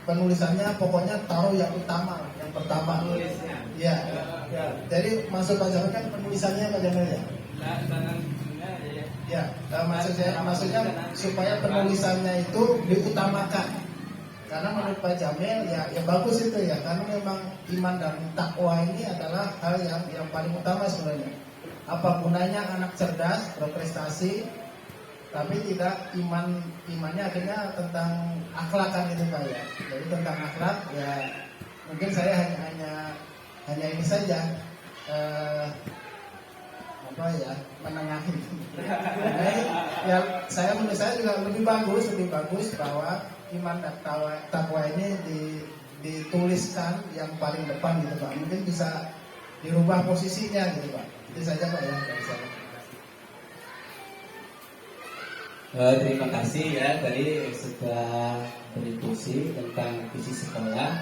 [SPEAKER 6] penulisannya pokoknya taruh yang utama, yang pertama. Ya. Jadi maksud Pak Jamil kan penulisannya Pak Jamil ya. Ya, maksudnya supaya penulisannya itu diutamakan. Karena menurut Pak Jamil ya bagus itu ya, karena memang iman dan takwa ini adalah hal yang paling utama sebenarnya. Apa gunanya anak cerdas berprestasi tapi tidak imannya akhirnya tentang akhlakan itu Pak ya. Jadi tentang akhlak ya mungkin saya hanya ini saja menengahi. Ya menurut saya juga lebih bagus bahwa iman dan takwa ini dituliskan yang paling depan gitu Pak. Mungkin bisa dirubah posisinya gitu Pak. Itu saja Pak ya dari saya.
[SPEAKER 2] Terima kasih ya, tadi setelah berdiskusi tentang visi sekolah.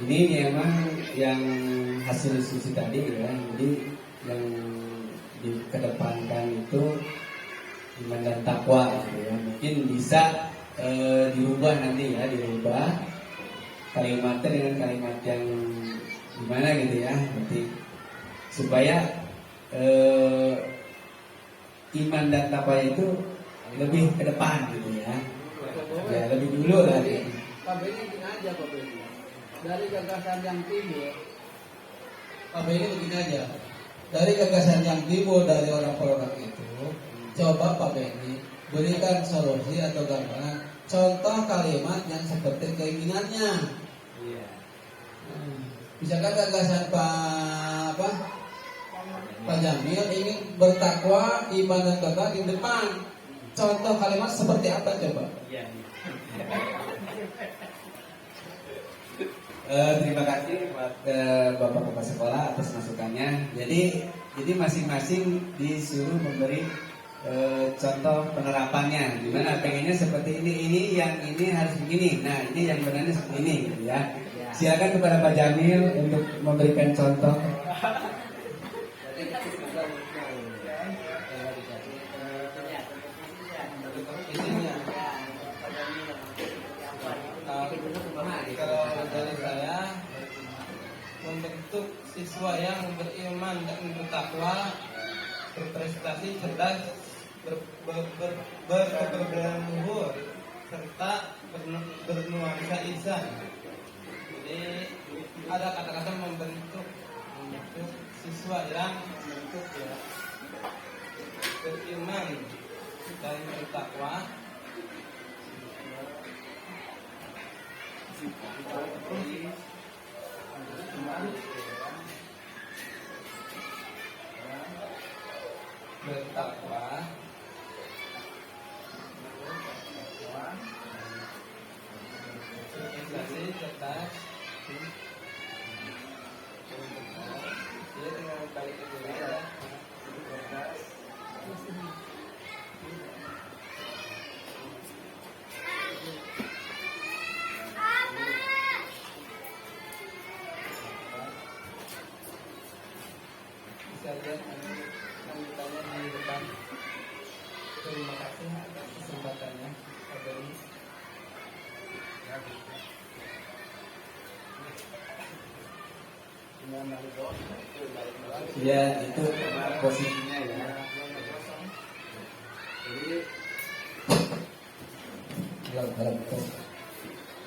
[SPEAKER 2] Ini memang yang hasil diskusi tadi ya, jadi yang dikedepankan itu iman dan takwa gitu ya. Mungkin bisa dirubah nanti ya, dirubah kalimatnya dengan kalimat yang gimana gitu ya, nanti supaya iman dan takwa itu lebih ke depan gitu ya. Ya lebih dulu lagi.
[SPEAKER 5] Pak Beni begini aja Pak Beni. Dari gagasan yang timbul, Pak Beni begini aja. Dari gagasan yang timbul dari orang-orang itu, coba Pak Beni berikan solusi atau gambaran contoh kalimat yang seperti keinginannya.
[SPEAKER 2] Iya.
[SPEAKER 5] Misalkan gagasan Pak Jamil ingin bertakwa, iman dan takwa di depan. Contoh kalimat seperti apa coba?
[SPEAKER 2] Iya. Terima kasih buat Bapak Kepala Sekolah atas masukannya. Jadi masing-masing disuruh memberi contoh penerapannya. Gimana pengennya seperti ini yang ini harus begini. Nah ini yang benarnya seperti ini, gitu ya. Silakan kepada Pak Jamil untuk memberikan contoh.
[SPEAKER 7] Kalau dari saya, membentuk siswa yang beriman dan bertakwa, berprestasi, cerdas, berkepribadian luhur, serta bernuansa ihsan. Jadi ada kata-kata membentuk siswa yang beriman dan bertakwa, berprestasi, cerdas. Dia tinggal balik ke diri ya. Bisa lihat lanjutannya di depan. Terima kasih atas kesempatannya.
[SPEAKER 2] Ya, itu posisinya ya. Jadi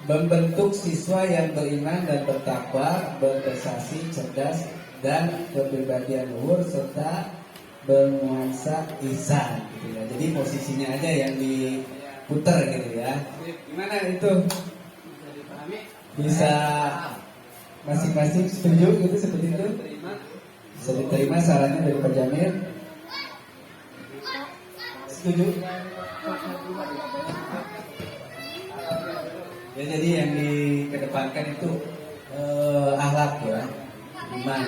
[SPEAKER 2] membentuk siswa yang beriman dan bertakwa, berprestasi, cerdas, dan kepribadian luhur serta bernuansa ihsan gitu ya. Jadi posisinya aja yang diputar gitu ya. Gimana itu?
[SPEAKER 5] Bisa dipahami?
[SPEAKER 2] Bisa masing-masing setuju gitu seperti itu? Bisa diterima sarannya dari Pak Jamil? Setuju? Ya, jadi yang dikedepankan itu akhlak ya, iman.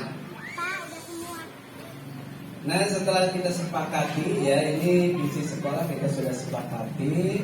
[SPEAKER 2] Nah, setelah kita sepakati ya, ini visi sekolah kita sudah sepakati.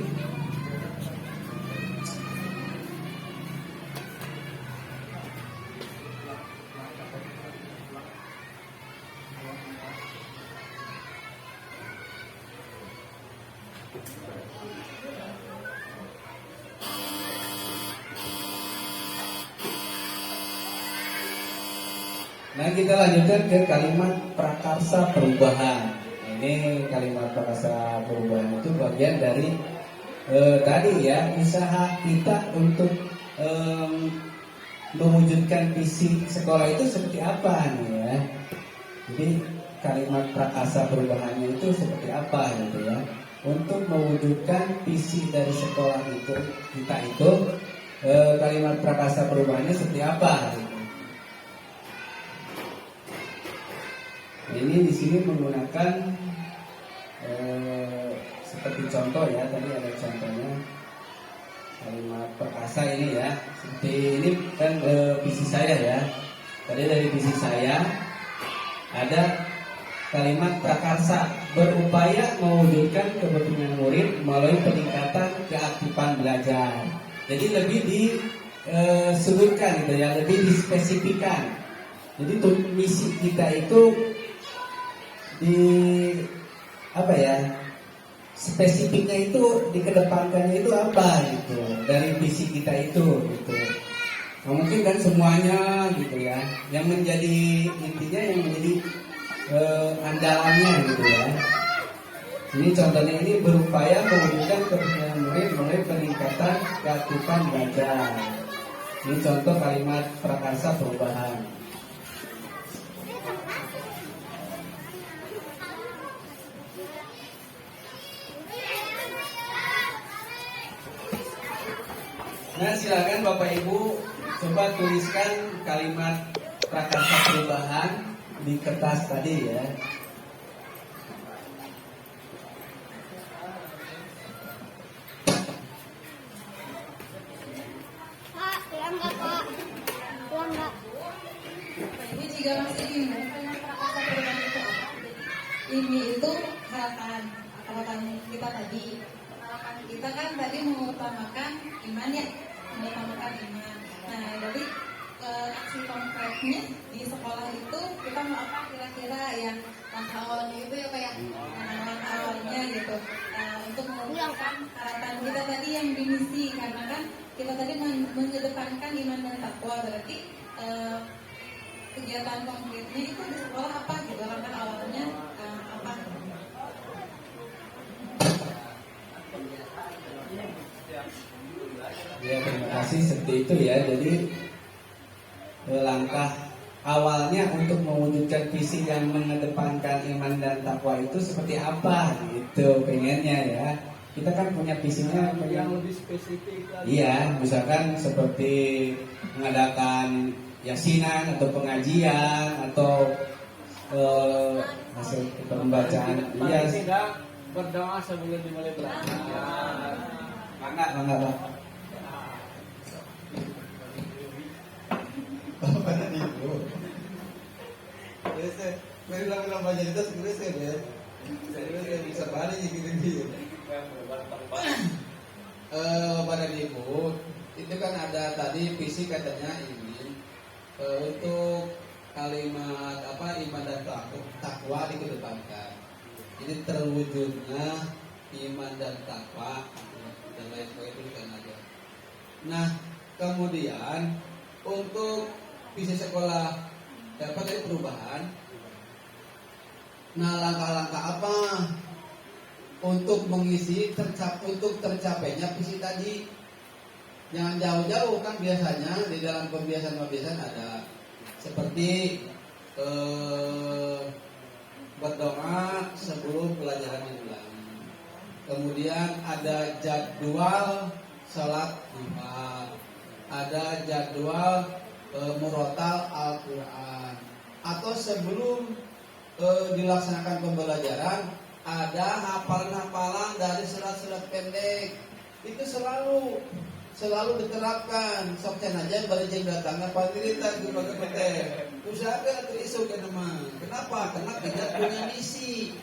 [SPEAKER 2] Nah, kita lanjutkan ke kalimat prakarsa perubahan. Ini kalimat prakarsa perubahan itu bagian dari tadi ya, usaha kita untuk mewujudkan visi sekolah itu seperti apa nih ya. Jadi kalimat prakarsa perubahannya itu seperti apa gitu ya. Untuk mewujudkan visi dari sekolah itu kita itu kalimat prakarsa perubahannya seperti apa gitu. Ini di sini menggunakan seperti contoh ya, tadi ada contohnya kalimat perkasa ini ya. Seperti ini kan visi saya ya. Tadi dari visi saya ada kalimat prakarsa, berupaya mewujudkan kepentingan murid melalui peningkatan keaktifan belajar. Jadi lebih disebutkan gitu ya, lebih dispesifikan. Jadi misi kita itu spesifiknya itu dikedepankannya itu apa gitu dari visi kita itu gitu. Nah, mungkin kan semuanya gitu ya, yang menjadi intinya, yang menjadi andalannya gitu ya. Ini contohnya, ini berupaya mewujudkan kepentingan murid melalui peningkatan keaktifan belajar. Ini contoh kalimat prakarsa perubahan. Nah, silakan Bapak Ibu coba tuliskan kalimat prakarsa perubahan di kertas tadi ya.
[SPEAKER 8] Pak, pulang nggak Pak? Pulang nggak?
[SPEAKER 1] Ini jika masih bingung dengan prakarsa perubahan itu apa? Ini itu harapan kita tadi. Harapan kita kan tadi mengutamakan iman ya, mengutamakan iman. Nah, jadi aksi konkretnya di sekolah itu kita mau apa kira-kira yang langkah awalnya itu ya kayak langkah awalnya gitu. Untuk mewujudkan harapan kita tadi yang di misi, karena kan kita tadi mengedepankan iman dan takwa, berarti kegiatan konkretnya itu di sekolah apa gitu, langkah awalnya apa?
[SPEAKER 2] Ya, terima kasih, seperti itu ya. Jadi langkah awalnya untuk mewujudkan visi yang mengedepankan iman dan takwa itu seperti apa gitu pengennya ya. Kita kan punya visinya
[SPEAKER 5] yang lebih spesifik lagi.
[SPEAKER 2] Iya, misalkan seperti mengadakan yasinan atau pengajian atau hasil pembacaan. Iya,
[SPEAKER 5] Tidak berdoa sebelum dimulai belajar.
[SPEAKER 2] Enggak, Pak.
[SPEAKER 4] Apa itu? Biasa, bilang banyak itu sebenarnya saya deh. Saya bisa balik gitu. Pada Ibu, itu kan ada tadi visi katanya ini untuk kalimat apa iman dan takwa dikedepankan. Ini terwujudnya iman dan takwa dan lain sebagainya itu kan aja.
[SPEAKER 5] Nah, kemudian untuk visi sekolah dapat dari perubahan. Nah, langkah-langkah apa untuk mengisi untuk tercapainya visi tadi? Jangan jauh-jauh, kan biasanya di dalam pembiasaan ada seperti berdoa sebelum pelajaran diulangi. Kemudian ada jadwal salat duha, ada jadwal murotal Al-Quran, atau sebelum dilaksanakan pembelajaran ada hafalan-hafalan dari surat-surat pendek. Itu selalu diterapkan. Sok can aja balik jeng datang apa cerita guru PT. Usahakan atau isu ke nama. Kenapa? Karena kita punya misi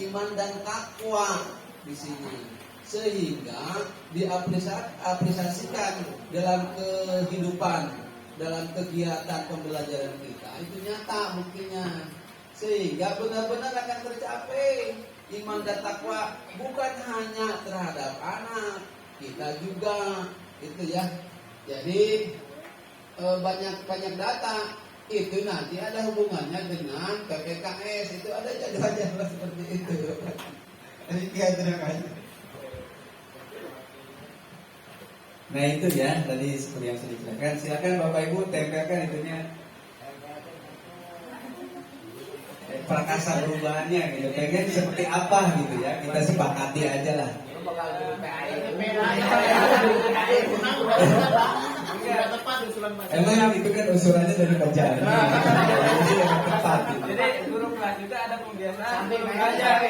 [SPEAKER 5] iman dan takwa di sini, sehingga diaplikasikan dalam kehidupan, dalam kegiatan pembelajaran kita. Itu nyata buktinya, sehingga benar-benar akan tercapai iman dan takwa, bukan hanya terhadap anak kita juga. Itu ya. Jadi banyak data itu nanti ada hubungannya dengan PPKS. Itu ada jadwal-jadwal seperti itu. Terima kasih.
[SPEAKER 2] Nah itu ya tadi seperti yang sudah dijelaskan. Silakan Bapak Ibu tempelkan itunya prakasa perubahannya gitu. Pengen seperti apa gitu ya. Kita sepakati aja lah. Emang itu kan usulannya dari kerjaan. Jadi yang tepat gitu.
[SPEAKER 7] Jadi guru kelas juga ada pembiasaan belajar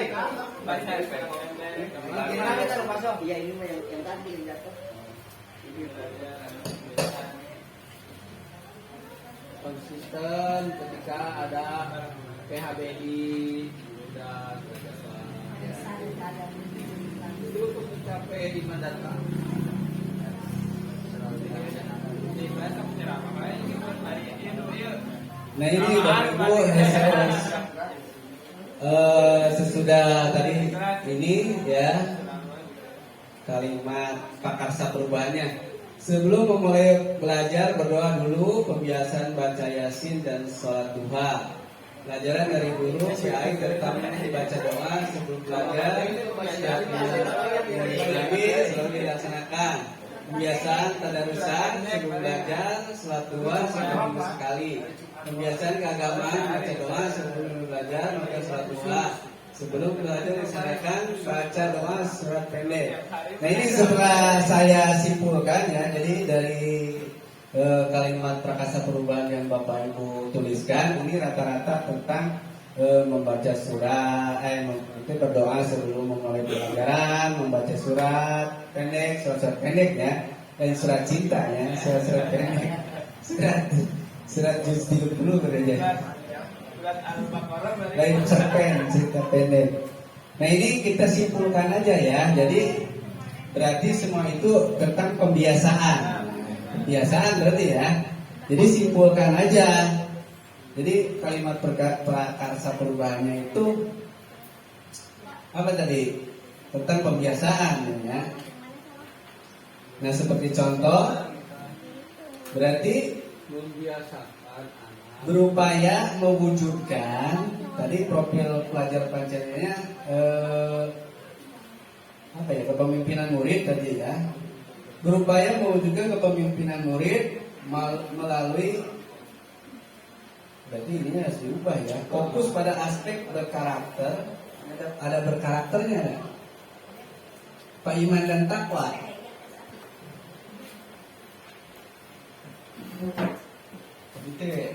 [SPEAKER 7] baca
[SPEAKER 9] Kita lupa sok. Iya ini mah yang tadi yang jatuh.
[SPEAKER 5] Konsisten ketika ada PHBI dan itu untuk mencapai iman dan takwa.
[SPEAKER 2] Nah ini Bapak Ibu sesudah tadi ini ya kalimat pakarsa perubahannya. Sebelum memulai belajar berdoa dulu, pembiasaan baca Yasin dan sholat duha. Pelajaran dari guru PAI tentang dibaca doa sebelum belajar setiap selalu dilaksanakan. Pembiasaan tadarusan sebelum belajar, sholat duha seminggu sekali. Pembiasaan keagamaan baca doa sebelum belajar, maka sholat duha. Sebelum belajar dilaksanakan baca doa surat pendek. Nah ini setelah saya simpulkan ya, jadi dari kalimat prakasa perubahan yang Bapak Ibu tuliskan ini rata-rata tentang membaca surat, itu berdoa sebelum memulai pelajaran, membaca surat pendek, surat pendek ya, dan surat cinta ya, surat pendek, surat juz 30 berarti. Lain cerpen, cerita pendek. Nah ini kita simpulkan aja ya. Jadi berarti semua itu tentang pembiasaan. Pembiasaan berarti ya. Jadi simpulkan aja. Jadi kalimat prakarsa perubahannya itu apa tadi? Tentang pembiasaan ya. Nah seperti contoh berarti
[SPEAKER 5] Membiasakan
[SPEAKER 2] berupaya mewujudkan tadi profil pelajar Pancennya apa ya, kepemimpinan murid tadi ya, berupaya mewujudkan kepemimpinan murid melalui, berarti ini harus diubah ya, fokus pada aspek berkarakter, ada berkarakternya Pak iman dan takwa. Gitu ya.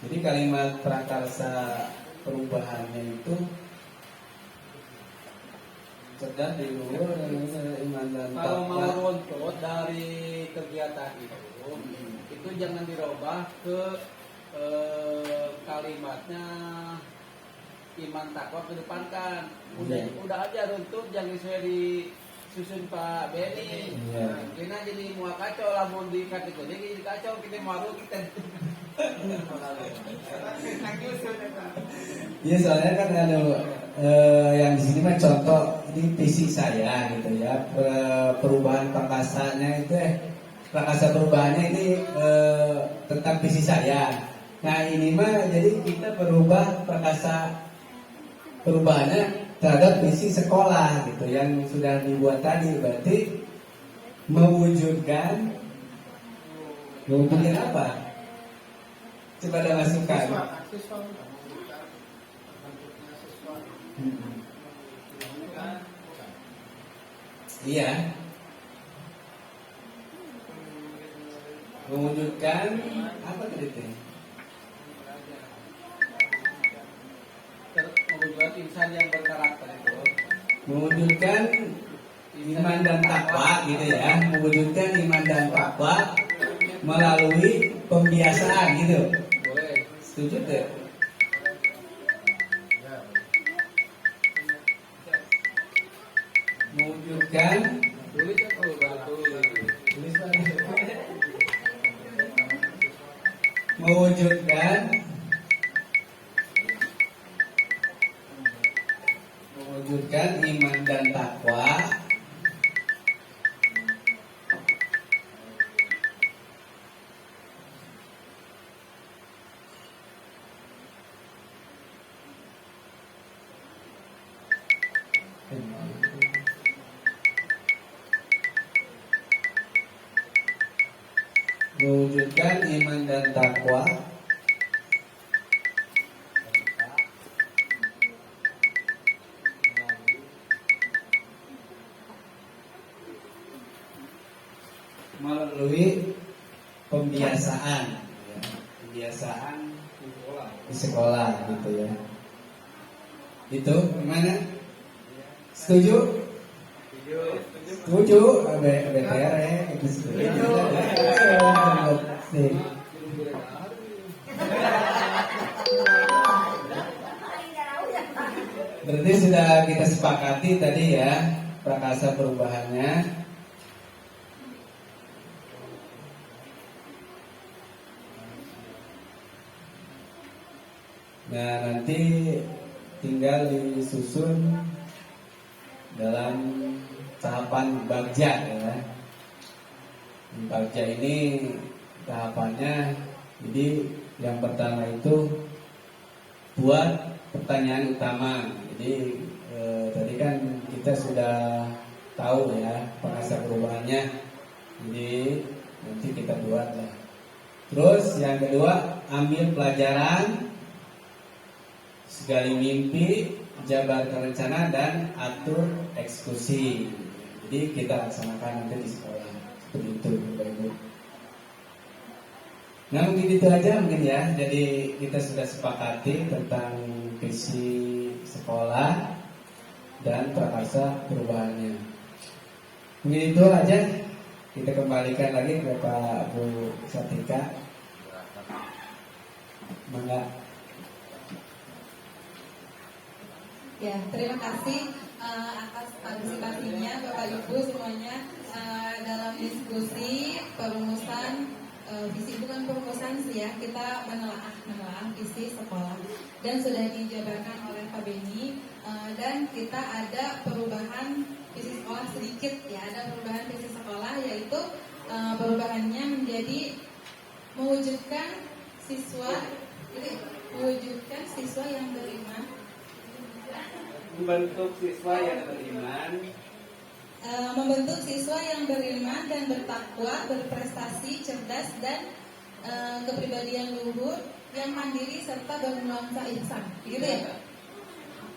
[SPEAKER 2] Jadi kalimat prakarsa perubahannya itu cerdas di luhur iman dan
[SPEAKER 5] kalau mau
[SPEAKER 2] takwa.
[SPEAKER 5] runtut dari kegiatan itu jangan dirubah ke kalimatnya iman takwa kedepankan. Udah aja runtut, jangan sesuai disusun Pak Benny. Kita jadi muak kacau lah, mau di kategori jadi kacau, kita mau kita.
[SPEAKER 2] Iya soalnya kan ada yang di sini mah contoh ini visi saya gitu ya. Perubahan prakasanya itu prakasa perubahannya ini tentang visi saya. Nah ini mah jadi kita berubah prakasa perubahannya terhadap visi sekolah gitu yang sudah dibuat tadi. Berarti mewujudkan apa? Coba ada masukan.
[SPEAKER 6] Siswa bentuknya siswa.
[SPEAKER 2] Iya. Mewujudkan apa tadi teh?
[SPEAKER 5] Mewujudkan insan yang berkarakter itu.
[SPEAKER 2] Mewujudkan iman dan takwa gitu ya. Mewujudkan iman dan takwa melalui pembiasaan gitu.
[SPEAKER 5] Boleh.
[SPEAKER 2] Setuju deh? Mewujudkan
[SPEAKER 5] Tulis kan kalau baru tulis.
[SPEAKER 2] mewujudkan iman dan takwa mewujudkan iman dan takwa melalui pembiasaan ya. Pembiasaan di sekolah gitu ya. Itu gimana? Setuju? Setuju? BTR itu setuju. Berarti sudah kita sepakati tadi ya prakasa perubahannya. Nah nanti tinggal disusun dalam tahapan bagja ya. Bagja ini tahapannya, jadi yang pertama itu buat pertanyaan utama. Jadi tadi kan kita sudah tahu ya prakasa perubahannya, jadi nanti kita buat lah. Terus yang kedua ambil pelajaran, segali mimpi, jabarkan rencana dan atur eksekusi. Jadi kita laksanakan nanti di sekolah seperti itu, Bapak Ibu. Nah mungkin itu aja mungkin ya. Jadi kita sudah sepakati tentang visi sekolah dan prakarsa perubahannya. Mungkin itu aja. Kita kembalikan lagi ke Pak Bu Satika. Mangga.
[SPEAKER 1] Ya, terima kasih atas partisipasinya Bapak Ibu semuanya dalam diskusi perumusan visi, bukan perumusan sih ya, kita menelaah visi sekolah dan sudah dijabarkan oleh Pak Beni, dan kita ada perubahan visi sekolah sedikit ya, ada perubahan visi sekolah yaitu perubahannya menjadi mewujudkan siswa yang beriman,
[SPEAKER 2] Membentuk siswa yang beriman,
[SPEAKER 1] membentuk siswa yang beriman dan bertakwa, berprestasi, cerdas dan kepribadian luhur, yang mandiri serta bernuansa ihsan. Gitu ya?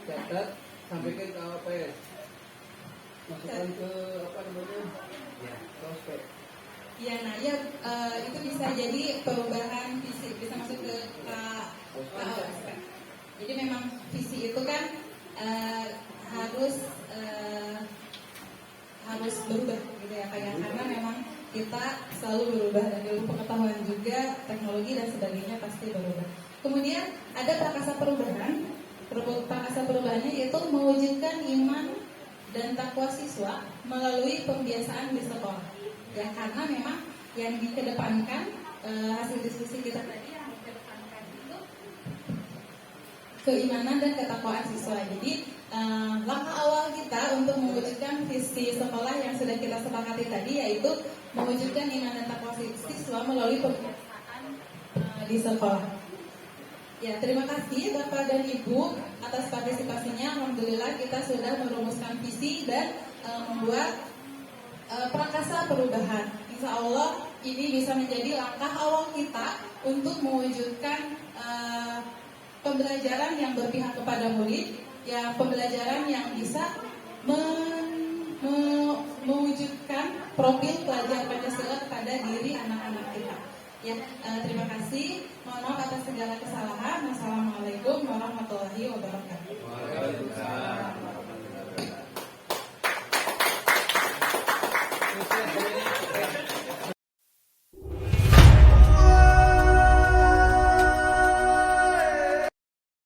[SPEAKER 5] Catat, sampaikan ke APS. Masukkan ke apa namanya?
[SPEAKER 2] ya.
[SPEAKER 5] Prospek.
[SPEAKER 1] Ya, nah ya itu bisa jadi perubahan visi, bisa masuk ke KOSP. Jadi memang visi itu kan harus berubah gitu ya kayak, karena memang kita selalu berubah dan ilmu pengetahuan juga, teknologi dan sebagainya pasti berubah. Kemudian ada prakasa perubahan. Prakasa perubahannya yaitu mewujudkan iman dan takwa siswa melalui pembiasaan di sekolah. Ya, karena memang yang dikedepankan hasil diskusi kita tadi yang dikedepankan itu keimanan dan ketakwaan siswa. Jadi langkah awal kita untuk mewujudkan visi sekolah yang sudah kita sepakati tadi yaitu mewujudkan iman dan takwa siswa melalui pembiasaan di sekolah. Ya, terima kasih Bapak dan Ibu atas partisipasinya. Alhamdulillah kita sudah merumuskan visi dan membuat prakasa perubahan. Insya Allah ini bisa menjadi langkah awal kita untuk mewujudkan pembelajaran yang berpihak kepada murid, ya pembelajaran yang bisa mewujudkan profil pelajar Pancasila kepada diri anak-anak kita. Ya, terima kasih. Mohon maaf atas segala kesalahan. Wassalamualaikum warahmatullahi wabarakatuh.